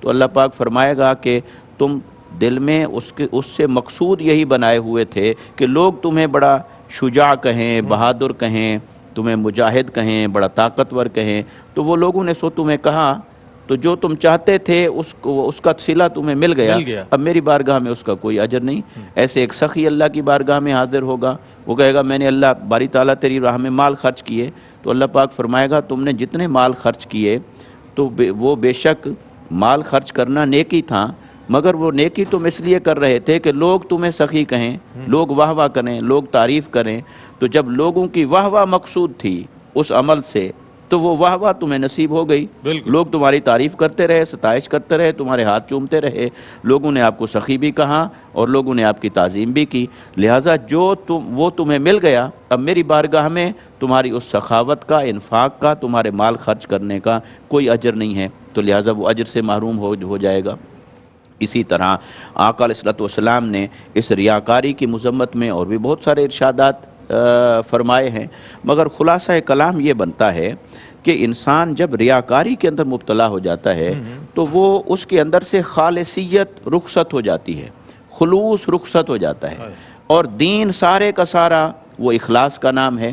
تو اللہ پاک فرمائے گا کہ تم دل میں اس سے مقصود یہی بنائے ہوئے تھے کہ لوگ تمہیں بڑا شجاع کہیں، بہادر کہیں، تمہیں مجاہد کہیں، بڑا طاقتور کہیں، تو وہ لوگوں نے سو تمہیں کہا، تو جو تم چاہتے تھے اس کا صلہ تمہیں مل گیا، اب میری بارگاہ میں اس کا کوئی اجر نہیں۔ ایسے ایک سخی اللہ کی بارگاہ میں حاضر ہوگا، وہ کہے گا میں نے اللہ باری تعالیٰ تیری راہ میں مال خرچ کیے، تو اللہ پاک فرمائے گا تم نے جتنے مال خرچ کیے تو وہ بے شک مال خرچ کرنا نیکی تھا، مگر وہ نیکی تم اس لیے کر رہے تھے کہ لوگ تمہیں سخی کہیں، لوگ واہ واہ کریں، لوگ تعریف کریں، تو جب لوگوں کی واہ واہ مقصود تھی اس عمل سے تو وہ واہ واہ تمہیں نصیب ہو گئی، لوگ تمہاری تعریف کرتے رہے، ستائش کرتے رہے، تمہارے ہاتھ چومتے رہے، لوگوں نے آپ کو سخی بھی کہا اور لوگوں نے آپ کی تعظیم بھی کی، لہٰذا وہ تمہیں مل گیا، اب میری بارگاہ میں تمہاری اس سخاوت کا، انفاق کا، تمہارے مال خرچ کرنے کا کوئی اجر نہیں ہے، تو لہٰذا وہ اجر سے محروم ہو جائے گا۔ اسی طرح آقا علیہ السلام نے اس ریاکاری کی مذمت میں اور بھی بہت سارے ارشادات فرمائے ہیں، مگر خلاصہ کلام یہ بنتا ہے کہ انسان جب ریاکاری کے اندر مبتلا ہو جاتا ہے تو وہ اس کے اندر سے خالصیت رخصت ہو جاتی ہے، خلوص رخصت ہو جاتا ہے، اور دین سارے کا سارا وہ اخلاص کا نام ہے۔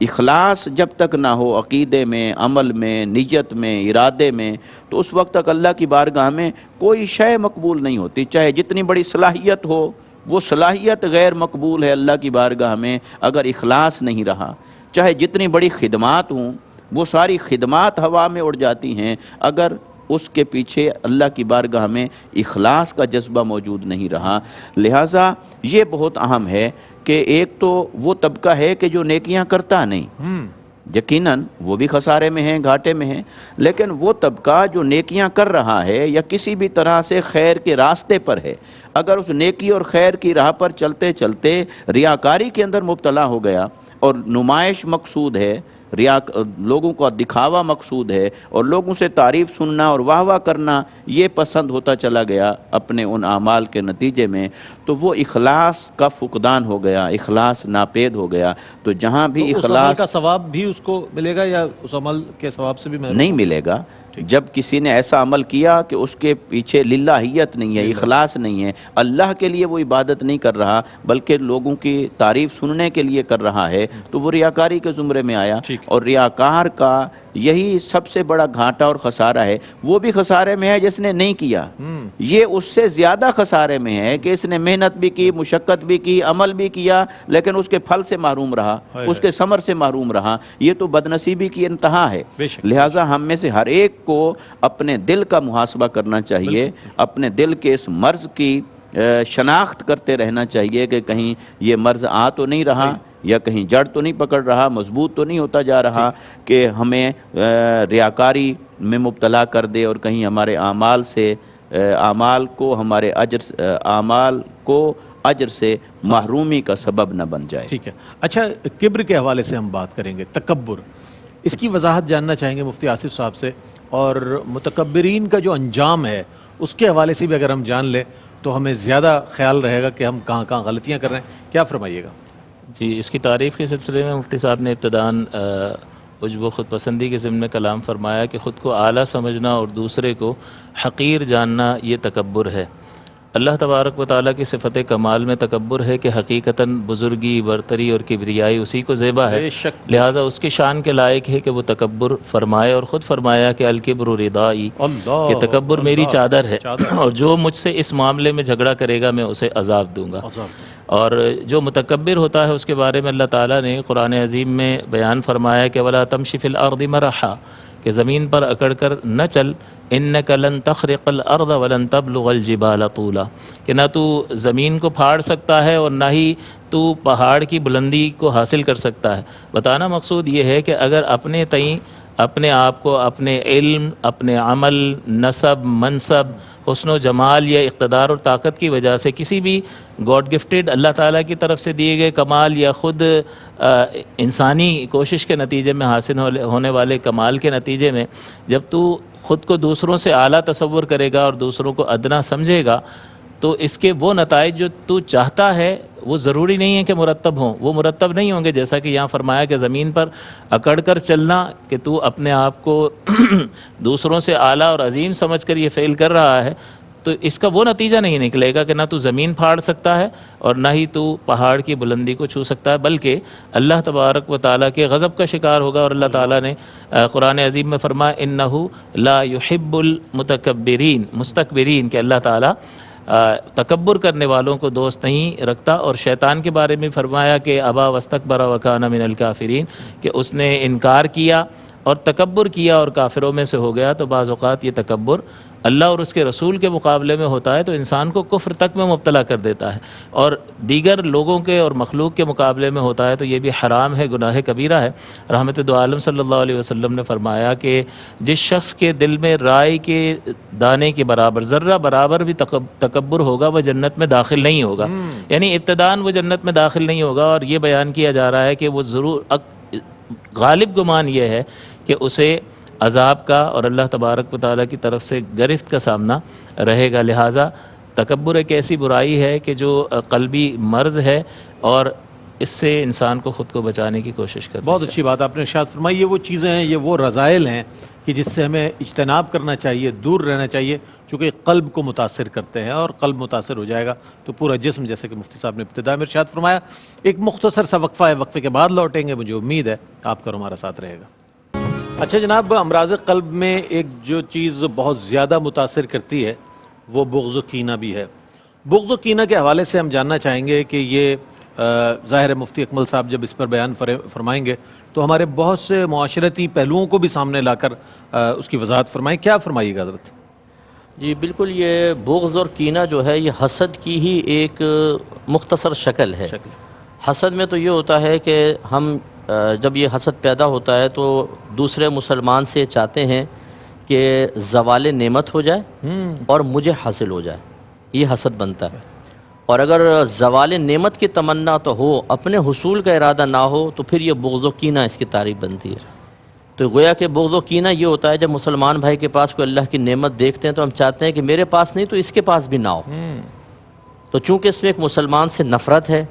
اخلاص جب تک نہ ہو عقیدے میں، عمل میں، نیت میں، ارادے میں، تو اس وقت تک اللہ کی بارگاہ میں کوئی شے مقبول نہیں ہوتی، چاہے جتنی بڑی صلاحیت ہو، وہ صلاحیت غیر مقبول ہے اللہ کی بارگاہ میں اگر اخلاص نہیں رہا، چاہے جتنی بڑی خدمات ہوں، وہ ساری خدمات ہوا میں اڑ جاتی ہیں اگر اس کے پیچھے اللہ کی بارگاہ میں اخلاص کا جذبہ موجود نہیں رہا۔ لہٰذا یہ بہت اہم ہے کہ ایک تو وہ طبقہ ہے کہ جو نیکیاں کرتا نہیں، یقیناً وہ بھی خسارے میں ہیں، گھاٹے میں ہیں، لیکن وہ طبقہ جو نیکیاں کر رہا ہے یا کسی بھی طرح سے خیر کے راستے پر ہے، اگر اس نیکی اور خیر کی راہ پر چلتے چلتے ریاکاری کے اندر مبتلا ہو گیا اور نمائش مقصود ہے، لوگوں کا دکھاوا مقصود ہے، اور لوگوں سے تعریف سننا اور واہ واہ کرنا یہ پسند ہوتا چلا گیا اپنے ان اعمال کے نتیجے میں، تو وہ اخلاص کا فقدان ہو گیا، اخلاص ناپید ہو گیا۔ تو جہاں بھی اس عمل اخلاص کا ثواب بھی اس کو ملے گا یا اس عمل کے ثواب سے بھی محروم نہیں ملے گا، جب کسی نے ایسا عمل کیا کہ اس کے پیچھے للہیت نہیں ہے، اخلاص نہیں ہے، اللہ کے لیے وہ عبادت نہیں کر رہا بلکہ لوگوں کی تعریف سننے کے لیے کر رہا ہے، تو وہ ریاکاری کے زمرے میں آیا، اور ریاکار کا یہی سب سے بڑا گھاٹا اور خسارہ ہے۔ وہ بھی خسارے میں ہے جس نے نہیں کیا، یہ اس سے زیادہ خسارے میں ہے کہ اس نے محنت بھی کی، مشقت بھی کی، عمل بھی کیا، لیکن اس کے پھل سے محروم رہا، اس کے ثمر سے محروم رہا، یہ تو بدنصیبی کی انتہا ہے۔ لہٰذا ہم میں سے ہر ایک کو اپنے دل کا محاسبہ کرنا چاہیے، اپنے دل کے اس مرض کی شناخت کرتے رہنا چاہیے کہ کہیں یہ مرض آ تو نہیں رہا، یا کہیں جڑ تو نہیں پکڑ رہا، مضبوط تو نہیں ہوتا جا رہا کہ ہمیں ریاکاری میں مبتلا کر دے اور کہیں ہمارے اعمال کو اجر سے محرومی کا سبب نہ بن جائے۔ ٹھیک ہے، اچھا کبر کے حوالے سے ہم بات کریں گے، تکبر، اس کی وضاحت جاننا چاہیں گے مفتی آصف صاحب سے، اور متکبرین کا جو انجام ہے اس کے حوالے سے بھی اگر ہم جان لیں تو ہمیں زیادہ خیال رہے گا کہ ہم کہاں کہاں غلطیاں کر رہے ہیں۔ کیا فرمائیے گا؟ جی، اس کی تعریف کے سلسلے میں مفتی صاحب نے ابتداً عجب و خود پسندی کے ضمن میں کلام فرمایا کہ خود کو اعلیٰ سمجھنا اور دوسرے کو حقیر جاننا یہ تکبر ہے۔ اللہ تبارک و تعالیٰ کی صفت کمال میں تکبر ہے کہ حقیقتاً بزرگی، برتری اور کبریائی اسی کو زیبا ہے، لہٰذا اس کی شان کے لائق ہے کہ وہ تکبر فرمائے، اور خود فرمایا کہ الکبر ردائی، کہ تکبر میری چادر ہے، اور جو مجھ سے اس معاملے میں جھگڑا کرے گا میں اسے عذاب دوں گا۔ اور جو متکبر ہوتا ہے اس کے بارے میں اللہ تعالیٰ نے قرآن عظیم میں بیان فرمایا کہ وَلَا تَمْشِ فِي الْأَرْضِ مَرَحًا، کہ زمین پر اکڑ کر نہ چل، انک لن تخرق الارض ولن تبلغ الجبال طولا، کہ نہ تو زمین کو پھاڑ سکتا ہے اور نہ ہی تو پہاڑ کی بلندی کو حاصل کر سکتا ہے۔ بتانا مقصود یہ ہے کہ اگر اپنے تئیں اپنے آپ کو اپنے علم، اپنے عمل، نسب، منصب، حسن و جمال یا اقتدار اور طاقت کی وجہ سے کسی بھی گاڈ گفٹڈ اللہ تعالیٰ کی طرف سے دیے گئے کمال یا خود انسانی کوشش کے نتیجے میں حاصل ہونے والے کمال کے نتیجے میں جب تو خود کو دوسروں سے اعلیٰ تصور کرے گا اور دوسروں کو ادنا سمجھے گا تو اس کے وہ نتائج جو تو چاہتا ہے وہ ضروری نہیں ہے کہ مرتب ہوں، وہ مرتب نہیں ہوں گے، جیسا کہ یہاں فرمایا کہ زمین پر اکڑ کر چلنا، کہ تو اپنے آپ کو دوسروں سے اعلیٰ اور عظیم سمجھ کر یہ فعل کر رہا ہے تو اس کا وہ نتیجہ نہیں نکلے گا کہ نہ تو زمین پھاڑ سکتا ہے اور نہ ہی تو پہاڑ کی بلندی کو چھو سکتا ہے، بلکہ اللہ تبارک و تعالیٰ کے غضب کا شکار ہوگا۔ اور اللہ تعالیٰ نے قرآن عظیم میں فرمایا انہ لا یحب المتکبرین، مستکبرین، کہ اللہ تعالیٰ تکبر کرنے والوں کو دوست نہیں رکھتا۔ اور شیطان کے بارے میں فرمایا کہ ابا واستکبر وکان من الکافرین، کہ اس نے انکار کیا اور تکبر کیا اور کافروں میں سے ہو گیا۔ تو بعض اوقات یہ تکبر اللہ اور اس کے رسول کے مقابلے میں ہوتا ہے تو انسان کو کفر تک میں مبتلا کر دیتا ہے، اور دیگر لوگوں کے اور مخلوق کے مقابلے میں ہوتا ہے تو یہ بھی حرام ہے، گناہ کبیرہ ہے۔ رحمت دو عالم صلی اللہ علیہ وسلم نے فرمایا کہ جس شخص کے دل میں رائے کے دانے کے برابر، ذرہ برابر بھی تکبر ہوگا وہ جنت میں داخل نہیں ہوگا، یعنی ابتداً وہ جنت میں داخل نہیں ہوگا۔ اور یہ بیان کیا جا رہا ہے کہ وہ ضرور، غالب گمان یہ ہے کہ اسے عذاب کا اور اللہ تبارک و تعالیٰ کی طرف سے گرفت کا سامنا رہے گا۔ لہٰذا تکبر ایک ایسی برائی ہے کہ جو قلبی مرض ہے اور اس سے انسان کو خود کو بچانے کی کوشش کرنی بہت اچھی بات آپ نے ارشاد فرمائی۔ یہ وہ چیزیں ہیں، یہ وہ رذائل ہیں کہ جس سے ہمیں اجتناب کرنا چاہیے، دور رہنا چاہیے، چونکہ قلب کو متاثر کرتے ہیں اور قلب متاثر ہو جائے گا تو پورا جسم، جیسے کہ مفتی صاحب نے ابتدا میں ارشاد فرمایا۔ ایک مختصر سا وقفہ ہے، وقفے کے بعد لوٹیں گے، مجھے امید ہے آپ کا ہمارا ساتھ رہے گا۔ اچھا جناب، امراض قلب میں ایک جو چیز بہت زیادہ متاثر کرتی ہے وہ بغض و کینہ بھی ہے۔ بغض و کینہ کے حوالے سے ہم جاننا چاہیں گے کہ یہ ظاہر ہے مفتی اکمل صاحب جب اس پر بیان فرمائیں گے تو ہمارے بہت سے معاشرتی پہلوؤں کو بھی سامنے لا کر اس کی وضاحت فرمائیں، کیا فرمائیے گا حضرت؟ جی بالکل، یہ بغض اور کینہ جو ہے یہ حسد کی ہی ایک مختصر شکل ہے۔ حسد میں تو یہ ہوتا ہے کہ ہم جب یہ حسد پیدا ہوتا ہے تو دوسرے مسلمان سے چاہتے ہیں کہ زوال نعمت ہو جائے اور مجھے حاصل ہو جائے، یہ حسد بنتا ہے۔ اور اگر زوال نعمت کی تمنا تو ہو، اپنے حصول کا ارادہ نہ ہو، تو پھر یہ بغض و کینہ اس کی تعریف بنتی ہے۔ تو گویا کہ بغض و کینہ یہ ہوتا ہے جب مسلمان بھائی کے پاس کوئی اللہ کی نعمت دیکھتے ہیں تو ہم چاہتے ہیں کہ میرے پاس نہیں تو اس کے پاس بھی نہ ہو۔ تو چونکہ اس میں ایک مسلمان سے نفرت ہے،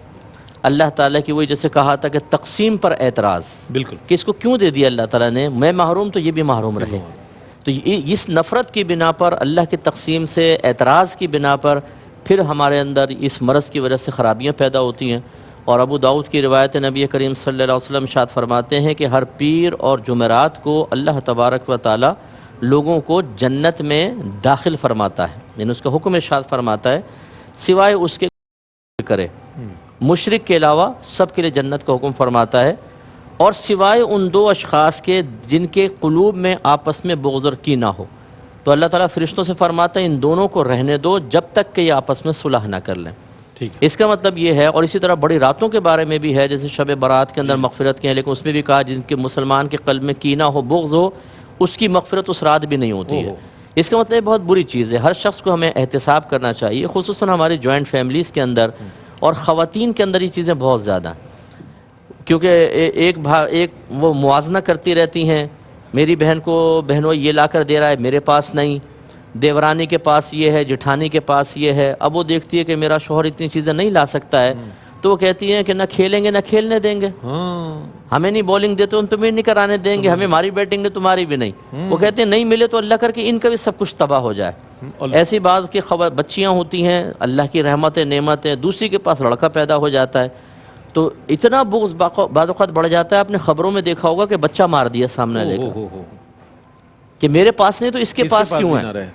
اللہ تعالیٰ کی وہی جیسے کہا تھا کہ تقسیم پر اعتراض، بالکل، کہ اس کو کیوں دے دیا اللہ تعالیٰ نے، میں محروم تو یہ بھی محروم رہے۔ تو اس نفرت کی بنا پر، اللہ کی تقسیم سے اعتراض کی بنا پر پھر ہمارے اندر اس مرض کی وجہ سے خرابیاں پیدا ہوتی ہیں۔ اور ابو داؤد کی روایت نبی کریم صلی اللہ علیہ وسلم ارشاد فرماتے ہیں کہ ہر پیر اور جمعرات کو اللہ تبارک و تعالیٰ لوگوں کو جنت میں داخل فرماتا ہے، یعنی اس کا حکم ارشاد فرماتا ہے سوائے اس کے کرے، مشرک کے علاوہ سب کے لیے جنت کا حکم فرماتا ہے، اور سوائے ان دو اشخاص کے جن کے قلوب میں آپس میں بغض اور کینہ ہو، تو اللہ تعالیٰ فرشتوں سے فرماتا ہے ان دونوں کو رہنے دو جب تک کہ یہ آپس میں صلح نہ کر لیں۔ اس کا مطلب یہ ہے، اور اسی طرح بڑی راتوں کے بارے میں بھی ہے، جیسے شب برات کے اندر مغفرت کے ہیں، لیکن اس میں بھی کہا جن کے مسلمان کے قلب میں کینہ ہو، بغض ہو، اس کی مغفرت اس رات بھی نہیں ہوتی ہے۔ اس کا مطلب بہت بری چیز ہے، ہر شخص کو ہمیں احتساب کرنا چاہیے، خصوصاً ہماری جوائنٹ فیملیز کے اندر اور خواتین کے اندر یہ چیزیں بہت زیادہ ہیں، کیونکہ ایک وہ موازنہ کرتی رہتی ہیں، میری بہن کو بہنوں یہ لا کر دے رہا ہے میرے پاس نہیں، دیورانی کے پاس یہ ہے، جٹھانی کے پاس یہ ہے، اب وہ دیکھتی ہے کہ میرا شوہر اتنی چیزیں نہیں لا سکتا ہے تو وہ کہتی ہیں کہ نہ کھیلیں گے نہ کھیلنے دیں گے، ہمیں نہیں بولنگ دیتے ان تمہیں نہیں کرانے دیں گے، ہمیں ہماری بیٹنگ دے تمہاری بھی نہیں، وہ کہتے ہیں نہیں ملے تو اللہ کر کے ان کا بھی سب کچھ تباہ ہو جائے۔ ایسی بات کہ بچیاں ہوتی ہیں، اللہ کی رحمت نعمت ہے، دوسری کے پاس لڑکا پیدا ہو جاتا ہے تو اتنا بغض بعض اوقات بڑھ جاتا ہے۔ آپ نے خبروں میں دیکھا ہوگا کہ بچہ مار دیا سامنے لے کر، کہ میرے پاس نہیں تو اس کے پاس کیوں ہے۔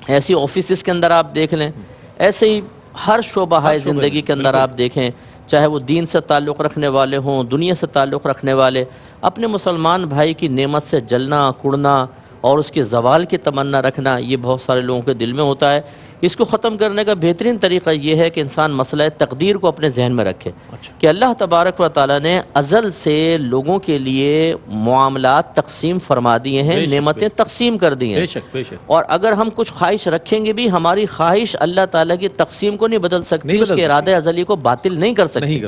ایسی آفیسز کے اندر آپ دیکھ لیں، ایسے ہی ہر شعبہ ہے زندگی کے اندر آپ دیکھیں، چاہے وہ دین سے تعلق رکھنے والے ہوں، دنیا سے تعلق رکھنے والے، اپنے مسلمان بھائی کی نعمت سے جلنا کڑنا اور اس کے زوال کی تمنا رکھنا، یہ بہت سارے لوگوں کے دل میں ہوتا ہے۔ اس کو ختم کرنے کا بہترین طریقہ یہ ہے کہ انسان مسئلہ تقدیر کو اپنے ذہن میں رکھے کہ اللہ تبارک و تعالیٰ نے ازل سے لوگوں کے لیے معاملات تقسیم فرما دیے ہیں، نعمتیں تقسیم کر دی ہیں، بے شک اور اگر ہم کچھ خواہش رکھیں گے بھی، ہماری خواہش اللہ تعالیٰ کی تقسیم کو نہیں بدل سکتی، اس کے ارادے ازلی کو باطل نہیں کر سکتی،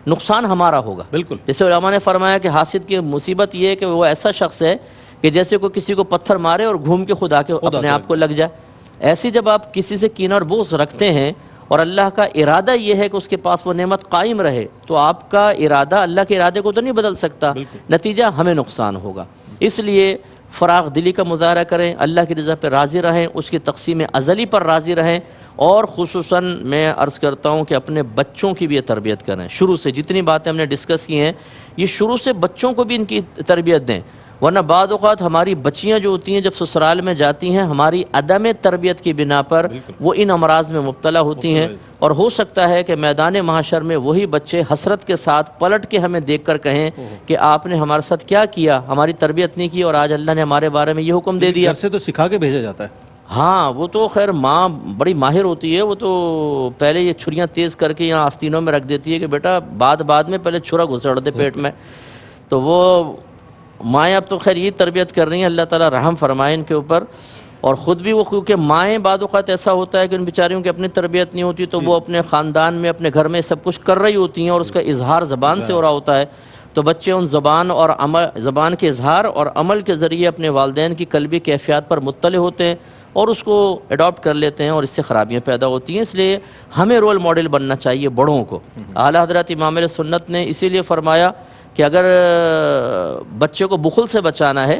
نقصان ہمارا ہوگا۔ بالکل، جیسے علماء نے فرمایا کہ حاسد کی مصیبت یہ ہے کہ وہ ایسا شخص ہے کہ جیسے کوئی کسی کو پتھر مارے اور گھوم کے خود آ کے اپنے آپ کو لگ جائے۔ ایسی جب آپ کسی سے کینہ اور بغض رکھتے ہیں اور اللہ کا ارادہ یہ ہے کہ اس کے پاس وہ نعمت قائم رہے، تو آپ کا ارادہ اللہ کے ارادے کو تو نہیں بدل سکتا، نتیجہ ہمیں نقصان ہوگا۔ اس لیے فراغ دلی کا مظاہرہ کریں، اللہ کی رضا پہ راضی رہیں، اس کی تقسیم ازلی پر راضی رہیں، اور خصوصاً میں عرض کرتا ہوں کہ اپنے بچوں کی بھی یہ تربیت کریں۔ شروع سے جتنی باتیں ہم نے ڈسکس کی ہیں، یہ شروع سے بچوں کو بھی ان کی تربیت دیں، ورنہ بعض اوقات ہماری بچیاں جو ہوتی ہیں جب سسرال میں جاتی ہیں، ہماری عدم تربیت کی بنا پر وہ ان امراض میں مبتلا ہوتی ہیں، اور ہو سکتا ہے کہ میدان محشر میں وہی بچے حسرت کے ساتھ پلٹ کے ہمیں دیکھ کر کہیں کہ آپ نے ہمارے ساتھ کیا کیا، ہماری تربیت نہیں کی اور آج اللہ نے ہمارے بارے میں یہ حکم دے دیا۔ گھر سے تو سکھا کے بھیجا جاتا ہے۔ ہاں، وہ تو خیر ماں بڑی ماہر ہوتی ہے، وہ تو پہلے یہ چھریاں تیز کر کے یہاں آستینوں میں رکھ دیتی ہے کہ بیٹا بعد میں پہلے چھرا گھسڑ دے پیٹ میں، تو وہ مائیں اب تو خیر یہ تربیت کر رہی ہیں، اللہ تعالیٰ رحم فرمائے ان کے اوپر، اور خود بھی وہ، کیونکہ مائیں بعض اوقات ایسا ہوتا ہے کہ ان بیچاریوں کی اپنی تربیت نہیں ہوتی، تو وہ اپنے خاندان میں اپنے گھر میں سب کچھ کر رہی ہوتی ہیں اور اس کا اظہار زبان سے ہو رہا ہوتا ہے، تو بچے ان زبان کے اظہار اور عمل کے ذریعے اپنے والدین کی قلبی کیفیات پر مطلع ہوتے ہیں اور اس کو اڈاپٹ کر لیتے ہیں، اور اس سے خرابیاں پیدا ہوتی ہیں۔ اس لیے ہمیں رول ماڈل بننا چاہیے بڑوں کو۔ اعلیٰ حضرت امام علیہ سنت نے اسی لیے فرمایا کہ اگر بچے کو بخل سے بچانا ہے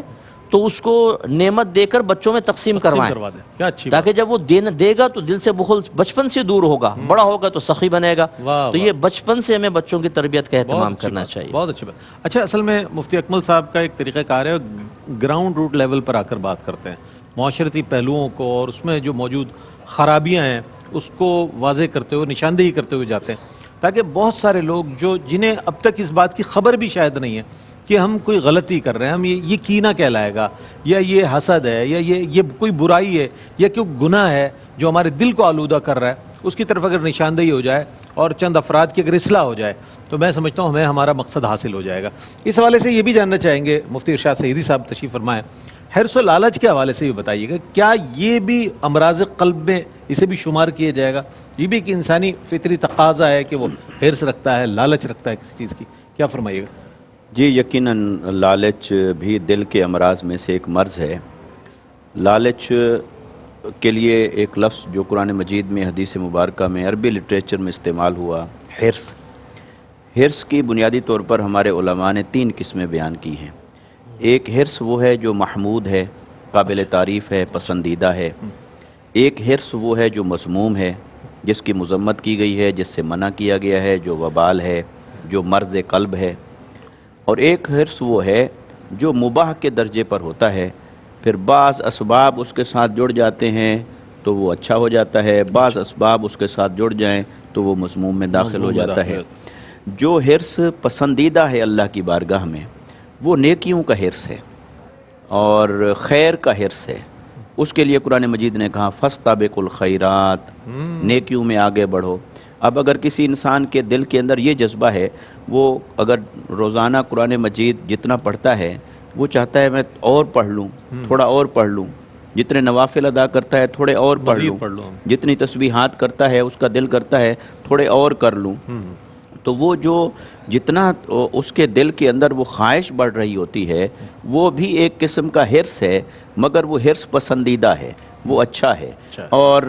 تو اس کو نعمت دے کر بچوں میں تقسیم کروائیں، تاکہ جب وہ دے گا تو دل سے بخل بچپن سے دور ہوگا، بڑا ہوگا تو سخی بنے گا۔ تو یہ بچپن سے ہمیں بچوں کی تربیت کا اہتمام کرنا چاہیے۔ بہت اچھی بات۔ اچھا، اصل میں مفتی اکمل صاحب کا ایک طریقہ کار ہے، گراؤنڈ روٹ لیول پر آ کر بات کرتے ہیں، معاشرتی پہلوؤں کو اور اس میں جو موجود خرابیاں ہیں اس کو واضح کرتے ہوئے، نشاندہی کرتے ہوئے جاتے ہیں، تاکہ بہت سارے لوگ جنہیں اب تک اس بات کی خبر بھی شاید نہیں ہے کہ ہم کوئی غلطی کر رہے ہیں، ہم یہ کینہ کہلائے گا، یا یہ حسد ہے، یا یہ کوئی برائی ہے، یا کوئی گناہ ہے جو ہمارے دل کو آلودہ کر رہا ہے، اس کی طرف اگر نشاندہی ہو جائے اور چند افراد کی اگر اصلاح ہو جائے تو میں سمجھتا ہوں ہمارا مقصد حاصل ہو جائے گا۔ اس حوالے سے یہ بھی جاننا چاہیں گے، مفتی ارشاد سعیدی صاحب تشریف فرمائیں، حرص و لالچ کے حوالے سے بھی بتائیے گا، کیا یہ بھی امراض قلب میں اسے بھی شمار کیا جائے گا؟ یہ بھی ایک انسانی فطری تقاضا ہے کہ وہ حرص رکھتا ہے، لالچ رکھتا ہے کسی چیز کی، کیا فرمائیے گا؟ جی، یقیناً لالچ بھی دل کے امراض میں سے ایک مرض ہے۔ لالچ کے لیے ایک لفظ جو قرآن مجید میں، حدیث مبارکہ میں، عربی لٹریچر میں استعمال ہوا، حرص۔ حرص کی بنیادی طور پر ہمارے علماء نے 3 قسمیں بیان کی ہیں۔ ایک حرص وہ ہے جو محمود ہے، قابل تعریف ہے، پسندیدہ ہے۔ ایک حرص وہ ہے جو مذموم ہے، جس کی مذمت کی گئی ہے، جس سے منع کیا گیا ہے، جو وبال ہے، جو مرض قلب ہے۔ اور ایک حرص وہ ہے جو مباح کے درجے پر ہوتا ہے، پھر بعض اسباب اس کے ساتھ جڑ جاتے ہیں تو وہ اچھا ہو جاتا ہے، بعض اسباب اس کے ساتھ جڑ جائیں تو وہ مذموم میں داخل ہو جاتا ہے۔ جو حرص پسندیدہ ہے اللہ کی بارگاہ میں، وہ نیکیوں کا حرص ہے اور خیر کا حرص ہے۔ اس کے لیے قرآن مجید نے کہا فاستبقوا الخیرات، نیکیوں میں آگے بڑھو۔ اب اگر کسی انسان کے دل کے اندر یہ جذبہ ہے، وہ اگر روزانہ قرآن مجید جتنا پڑھتا ہے، وہ چاہتا ہے میں اور پڑھ لوں، تھوڑا اور پڑھ لوں، جتنے نوافل ادا کرتا ہے تھوڑے اور پڑھ لوں، جتنی تسبیحات کرتا ہے اس کا دل کرتا ہے تھوڑے اور کر لوں، تو وہ جو جتنا اس کے دل کے اندر وہ خواہش بڑھ رہی ہوتی ہے، وہ بھی ایک قسم کا حرص ہے، مگر وہ حرص پسندیدہ ہے، وہ اچھا ہے۔ اور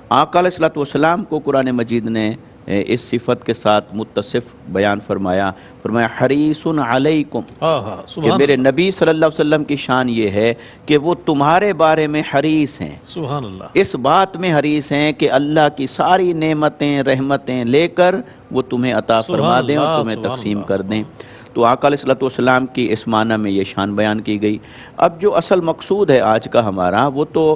آقا علیہ الصلوۃ والسلام کو قرآن مجید نے اس صفت کے ساتھ متصف بیان فرمایا حریص علیکم، کہ میرے نبی صلی اللہ علیہ وسلم کی شان یہ ہے کہ وہ تمہارے بارے میں حریص ہیں، سبحان اللہ، اس بات میں حریص ہیں کہ اللہ کی ساری نعمتیں رحمتیں لے کر وہ تمہیں عطا فرما دیں اور تمہیں تقسیم کر دیں۔ تو آقا علیہ الصلوۃ والسلام کی اس معنی میں یہ شان بیان کی گئی۔ اب جو اصل مقصود ہے آج کا ہمارا، وہ تو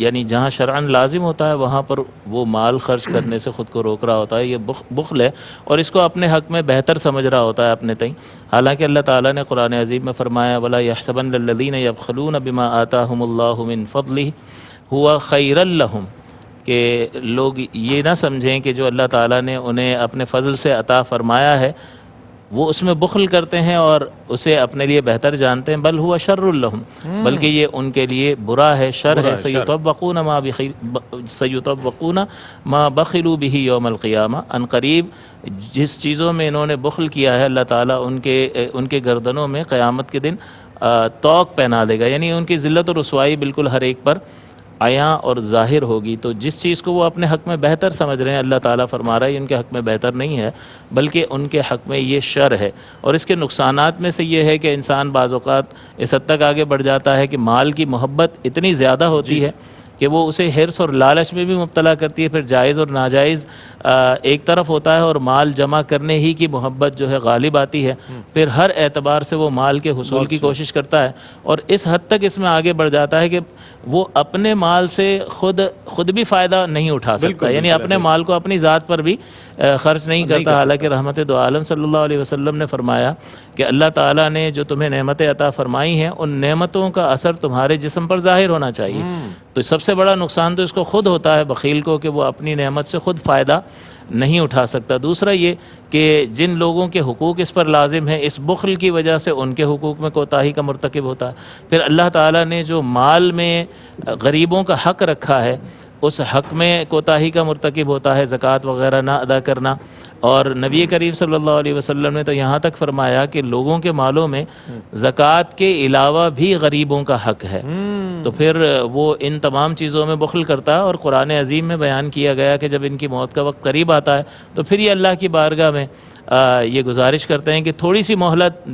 یعنی جہاں شرعاً لازم ہوتا ہے وہاں پر وہ مال خرچ کرنے سے خود کو روک رہا ہوتا ہے، یہ بخل ہے، اور اس کو اپنے حق میں بہتر سمجھ رہا ہوتا ہے اپنے تئیں. حالانکہ اللہ تعالیٰ نے قرآن عظیم میں فرمایا وَلَا يَحْسَبَنَّ الَّذِينَ يَبْخَلُونَ بِمَا آتَاهُمُ اللَّهُ مِنْ فَضْلِهِ هُوَ خَيْرًا لَهُمْ، کہ لوگ یہ نہ سمجھیں کہ جو اللہ تعالیٰ نے انہیں اپنے فضل سے عطا فرمایا ہے وہ اس میں بخل کرتے ہیں اور اسے اپنے لیے بہتر جانتے ہیں، بل ہوا شر لہم، بلکہ یہ ان کے لیے برا ہے، شر ہے. سیطوقون ما بخلوا به یوم القیامہ، ان قریب جس چیزوں میں انہوں نے بخل کیا ہے اللہ تعالیٰ ان کے گردنوں میں قیامت کے دن طوق پہنا دے گا، یعنی ان کی ذلت و رسوائی بالکل ہر ایک پر عیاں اور ظاہر ہوگی. تو جس چیز کو وہ اپنے حق میں بہتر سمجھ رہے ہیں اللہ تعالیٰ فرما رہا ہے ان کے حق میں بہتر نہیں ہے بلکہ ان کے حق میں یہ شر ہے. اور اس کے نقصانات میں سے یہ ہے کہ انسان بعض اوقات اس حد تک آگے بڑھ جاتا ہے کہ مال کی محبت اتنی زیادہ ہوتی ہے کہ وہ اسے حرص اور لالچ میں بھی مبتلا کرتی ہے. پھر جائز اور ناجائز ایک طرف ہوتا ہے اور مال جمع کرنے ہی کی محبت جو ہے غالب آتی ہے، پھر ہر اعتبار سے وہ مال کے حصول کی کوشش کرتا ہے، اور اس حد تک اس میں آگے بڑھ جاتا ہے کہ وہ اپنے مال سے خود بھی فائدہ نہیں اٹھا سکتا، یعنی اپنے مال کو اپنی ذات پر بھی خرچ نہیں کرتا. حالانکہ رحمت دو عالم صلی اللہ علیہ وسلم نے فرمایا کہ اللہ تعالیٰ نے جو تمہیں نعمتیں عطا فرمائی ہیں ان نعمتوں کا اثر تمہارے جسم پر ظاہر ہونا چاہیے. تو سب سے بڑا نقصان تو اس کو خود ہوتا ہے بخیل کو، کہ وہ اپنی نعمت سے خود فائدہ نہیں اٹھا سکتا. دوسرا یہ کہ جن لوگوں کے حقوق اس پر لازم ہیں اس بخل کی وجہ سے ان کے حقوق میں کوتاہی کا مرتکب ہوتا ہے. پھر اللہ تعالیٰ نے جو مال میں غریبوں کا حق رکھا ہے اس حق میں کوتاہی کا مرتکب ہوتا ہے، زکوٰۃ وغیرہ نہ ادا کرنا. اور نبی کریم صلی اللہ علیہ وسلم نے تو یہاں تک فرمایا کہ لوگوں کے مالوں میں زکوٰۃ کے علاوہ بھی غریبوں کا حق ہے. تو پھر وہ ان تمام چیزوں میں بخل کرتا ہے. اور قرآن عظیم میں بیان کیا گیا کہ جب ان کی موت کا وقت قریب آتا ہے تو پھر یہ اللہ کی بارگاہ میں یہ گزارش کرتے ہیں کہ تھوڑی سی مہلت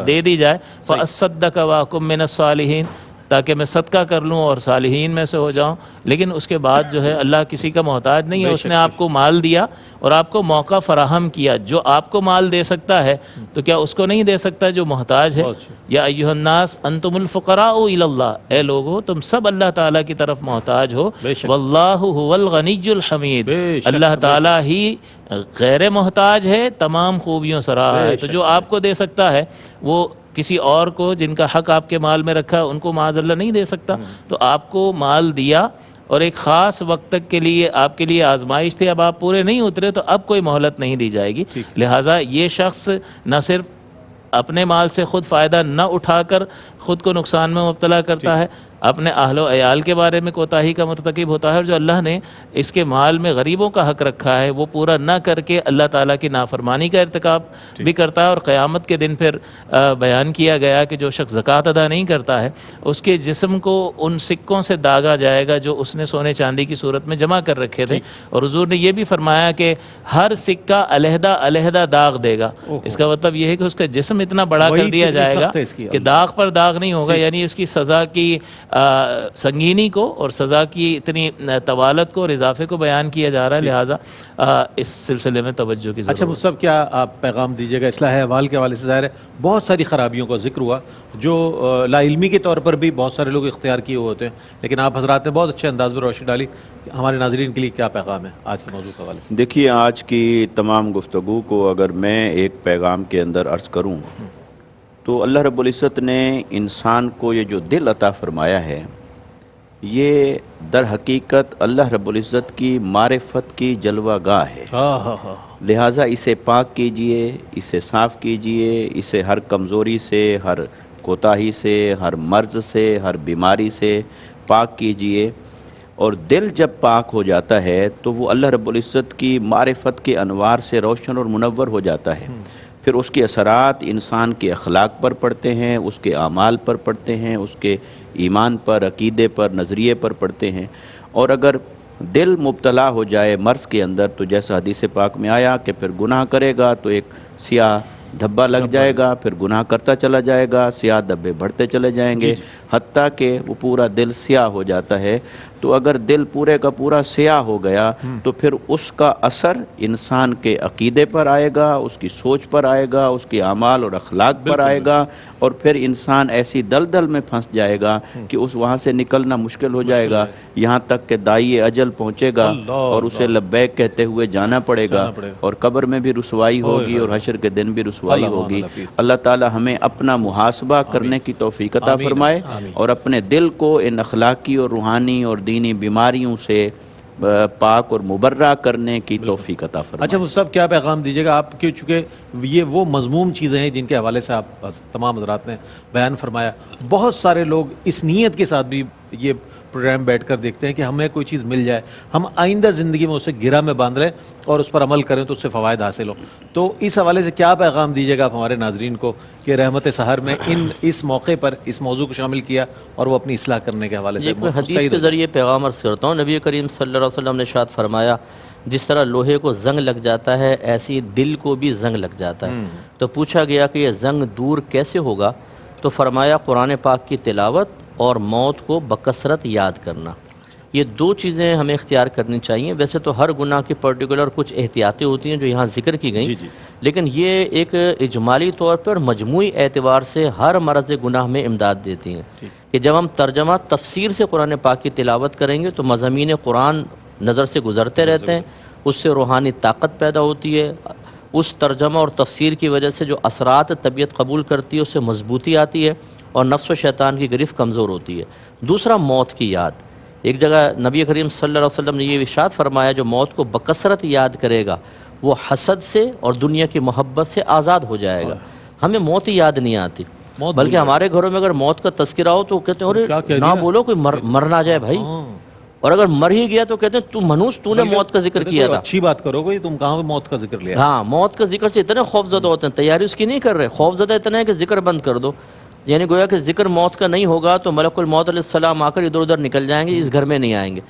دے دی جائے، فَأَصَّدَّقَ وَأَكُن مِّنَ الصَّالِحِينَ، تاکہ میں صدقہ کر لوں اور صالحین میں سے ہو جاؤں. لیکن اس کے بعد جو ہے اللہ کسی کا محتاج نہیں ہے، اس نے آپ کو مال دیا اور آپ کو موقع فراہم کیا. جو آپ کو مال دے سکتا ہے تو کیا اس کو نہیں دے سکتا جو محتاج ہے؟ یا ایھا الناس انتم الفقراء الی اللہ، اے لوگو تم سب اللہ تعالیٰ کی طرف محتاج ہو. واللہ هو الغنی الحمید، اللہ تعالیٰ ہی غیر محتاج ہے، تمام خوبیوں سے رہا ہے. تو جو آپ کو دے سکتا ہے وہ کسی اور کو جن کا حق آپ کے مال میں رکھا ان کو معاذ اللہ نہیں دے سکتا. تو آپ کو مال دیا اور ایک خاص وقت تک کے لیے آپ کے لیے آزمائش تھی، اب آپ پورے نہیں اترے تو اب کوئی مہلت نہیں دی جائے گی. لہٰذا یہ شخص نہ صرف اپنے مال سے خود فائدہ نہ اٹھا کر خود کو نقصان میں مبتلا کرتا ہے، اپنے اہل و عیال کے بارے میں کوتاہی کا مرتکب ہوتا ہے، اور جو اللہ نے اس کے مال میں غریبوں کا حق رکھا ہے وہ پورا نہ کر کے اللہ تعالیٰ کی نافرمانی کا ارتکاب بھی کرتا ہے. اور قیامت کے دن پھر بیان کیا گیا کہ جو شخص زکوٰۃ ادا نہیں کرتا ہے اس کے جسم کو ان سکوں سے داغا جائے گا جو اس نے سونے چاندی کی صورت میں جمع کر رکھے تھے. اور حضور نے یہ بھی فرمایا کہ ہر سکہ علیحدہ علیحدہ داغ دے گا. اس کا مطلب یہ ہے کہ اس کا جسم اتنا بڑا کر دیا جائے گا کہ داغ پر داغ نہیں ہوگا. یعنی اس کی سزا کی سنگینی کو اور سزا کی اتنی طوالت کو اور اضافے کو بیان کیا جا رہا ہے. لہٰذا اس سلسلے میں توجہ کی ضرورت. اچھا مصطفیٰ، کیا آپ پیغام دیجیے گا اصلاح احوال کے حوالے سے؟ ظاہر ہے بہت ساری خرابیوں کا ذکر ہوا جو لا علمی کے طور پر بھی بہت سارے لوگ اختیار کیے ہوتے ہیں، لیکن آپ حضرات نے بہت اچھے انداز میں روشنی ڈالی. ہمارے ناظرین کے لیے کیا پیغام ہے آج کے موضوع کے حوالے سے؟ دیکھیے، آج کی تمام گفتگو کو اگر میں ایک پیغام کے اندر عرض کروں تو اللہ رب العزت نے انسان کو یہ جو دل عطا فرمایا ہے یہ در حقیقت اللہ رب العزت کی معرفت کی جلوہ گاہ ہے. لہٰذا اسے پاک کیجئے، اسے صاف کیجئے، اسے ہر کمزوری سے، ہر کوتاہی سے، ہر مرض سے، ہر بیماری سے پاک کیجئے. اور دل جب پاک ہو جاتا ہے تو وہ اللہ رب العزت کی معرفت کے انوار سے روشن اور منور ہو جاتا ہے. پھر اس کے اثرات انسان کے اخلاق پر پڑتے ہیں، اس کے اعمال پر پڑتے ہیں، اس کے ایمان پر، عقیدے پر، نظریے پر پڑتے ہیں. اور اگر دل مبتلا ہو جائے مرض کے اندر تو جیسا حدیث پاک میں آیا کہ پھر گناہ کرے گا تو ایک سیاہ دھبا لگ جائے گا، پھر گناہ کرتا چلا جائے گا، سیاہ دھبے بڑھتے چلے جائیں گے، حتیٰ کہ وہ پورا دل سیاہ ہو جاتا ہے. تو اگر دل پورے کا پورا سیاہ ہو گیا تو پھر اس کا اثر انسان کے عقیدے پر آئے گا، اس کی سوچ پر آئے گا، اس کے اعمال اور اخلاق پر آئے گا، اور پھر انسان ایسی دلدل میں پھنس جائے گا کہ اس وہاں سے نکلنا مشکل ہو جائے گا، یہاں تک کہ داعی اجل پہنچے گا اور اسے لبیک کہتے ہوئے جانا پڑے گا، اور قبر میں بھی رسوائی ہوگی اور حشر کے دن بھی رسوائی ہوگی۔ اللہ تعالی ہمیں اپنا محاسبہ کرنے کی توفیق عطا فرمائے اور اپنے دل کو ان اخلاقی اور روحانی اور دینی بیماریوں سے پاک اور مبرہ کرنے کی توفیق عطا فرمائے۔ اچھا مفتی صاحب کیا پیغام دیجیے گا آپ کے، چونکہ یہ وہ مضموم چیزیں ہیں جن کے حوالے سے آپ تمام حضرات نے بیان فرمایا، بہت سارے لوگ اس نیت کے ساتھ بھی یہ پروگرام بیٹھ کر دیکھتے ہیں کہ ہمیں کوئی چیز مل جائے، ہم آئندہ زندگی میں اسے گرہ میں باندھ لیں اور اس پر عمل کریں تو اس سے فوائد حاصل ہو۔ تو اس حوالے سے کیا پیغام دیجیے گا آپ ہمارے ناظرین کو کہ رحمت سحر میں اس موقع پر اس موضوع کو شامل کیا اور وہ اپنی اصلاح کرنے کے حوالے سے میں حدیث کے ذریعے پیغام عرض کرتا ہوں۔ نبی کریم صلی اللہ علیہ وسلم نے ارشاد فرمایا جس طرح لوہے کو زنگ لگ جاتا ہے ایسی دل کو بھی زنگ لگ جاتا ہے۔ تو پوچھا گیا کہ یہ زنگ دور کیسے ہوگا؟ تو فرمایا قرآن پاک کی تلاوت اور موت کو بکثرت یاد کرنا، یہ دو چیزیں ہمیں اختیار کرنی چاہیے۔ ویسے تو ہر گناہ کی پرٹیکولر کچھ احتیاطیں ہوتی ہیں جو یہاں ذکر کی گئیں، لیکن یہ ایک اجمالی طور پر مجموعی اعتبار سے ہر مرض گناہ میں امداد دیتی ہیں کہ جب ہم ترجمہ تفسیر سے قرآن پاک کی تلاوت کریں گے تو مضامین قرآن نظر سے گزرتے رہتے ہیں، اس سے روحانی طاقت پیدا ہوتی ہے، اس ترجمہ اور تفسیر کی وجہ سے جو اثرات طبیعت قبول کرتی ہے اس سے مضبوطی آتی ہے اور نفس و شیطان کی گرفت کمزور ہوتی ہے۔ دوسرا موت کی یاد، ایک جگہ نبی کریم صلی اللہ علیہ وسلم نے یہ ارشاد فرمایا جو موت کو بکثرت یاد کرے گا وہ حسد سے اور دنیا کی محبت سے آزاد ہو جائے گا۔ ہمیں موت ہی یاد نہیں آتی، بلکہ ہمارے گھروں میں اگر موت کا تذکرہ ہو تو کہتے ہیں ارے نہ بولو کوئی مر نہ جائے بھائی، اور اگر مر ہی گیا تو کہتے ہیں تو منوس تو نے موت کا ذکر کیا تھا۔ اچھی بات کرو گے، تم کہاں موت کا ذکر لیا؟ ہاں، موت کا ذکر سے اتنے خوف زدہ ہوتے ہیں، تیاری اس کی نہیں کر رہے، خوف زدہ اتنا ہے کہ ذکر بند کر دو، یعنی گویا کہ ذکر موت کا نہیں ہوگا تو ملک الموت علیہ السلام آ کر ادھر ادھر نکل جائیں گے، اس گھر میں نہیں آئیں گے۔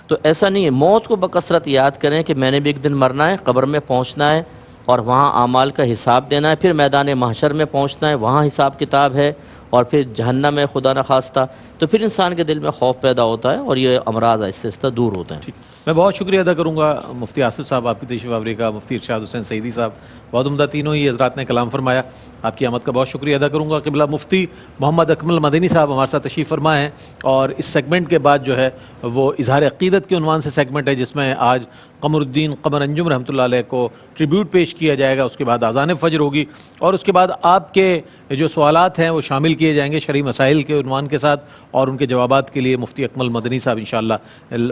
تو ایسا نہیں ہے، موت کو بکثرت یاد کریں کہ میں نے بھی ایک دن مرنا ہے، قبر میں پہنچنا ہے اور وہاں اعمال کا حساب دینا ہے، پھر میدان محشر میں پہنچنا ہے، وہاں حساب کتاب ہے، اور پھر جہنم میں خدا نخواستہ، تو پھر انسان کے دل میں خوف پیدا ہوتا ہے اور یہ امراض آہستہ آہستہ دور ہوتے ہیں۔ میں بہت شکریہ ادا کروں گا مفتی آصف صاحب آپ کی تشریف آوری کا، مفتی ارشاد حسین سعیدی صاحب، بہت عمدہ تینوں ہی حضرات نے کلام فرمایا، آپ کی آمد کا بہت شکریہ ادا کروں گا۔ قبلہ مفتی محمد اکمل مدنی صاحب ہمارے ساتھ تشریف فرما ہیں، اور اس سیگمنٹ کے بعد جو ہے وہ اظہار عقیدت کے عنوان سے سیگمنٹ ہے جس میں آج قمر الدین قمر انجم رحمۃ اللہ علیہ کو ٹریبیوٹ پیش کیا جائے گا، اس کے بعد اذان فجر ہوگی، اور اس کے بعد آپ کے جو سوالات ہیں وہ شامل کیے جائیں گے شرعی مسائل کے عنوان کے ساتھ، اور ان کے جوابات کے لیے مفتی اکمل مدنی صاحب انشاءاللہ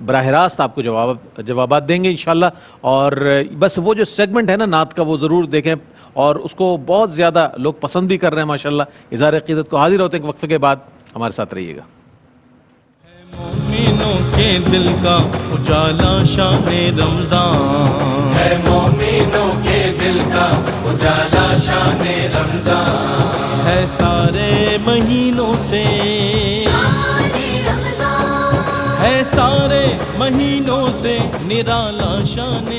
براہ راست آپ کو جوابات دیں گے انشاءاللہ۔ اور بس وہ جو سیگمنٹ ہے نا نعت کا وہ ضرور دیکھیں، اور اس کو بہت زیادہ لوگ پسند بھی کر رہے ہیں ماشاءاللہ۔ اظہار عقیدت کو حاضر ہوتے ہیں وقفے کے بعد، ہمارے ساتھ رہیے گا۔ مومنوں کے دل کا اجالا شان رمضان ہے، مومنوں کے دل کا اجالا شان رمضان ہے، سارے مہینوں سے ہے، سارے مہینوں سے نرالا شان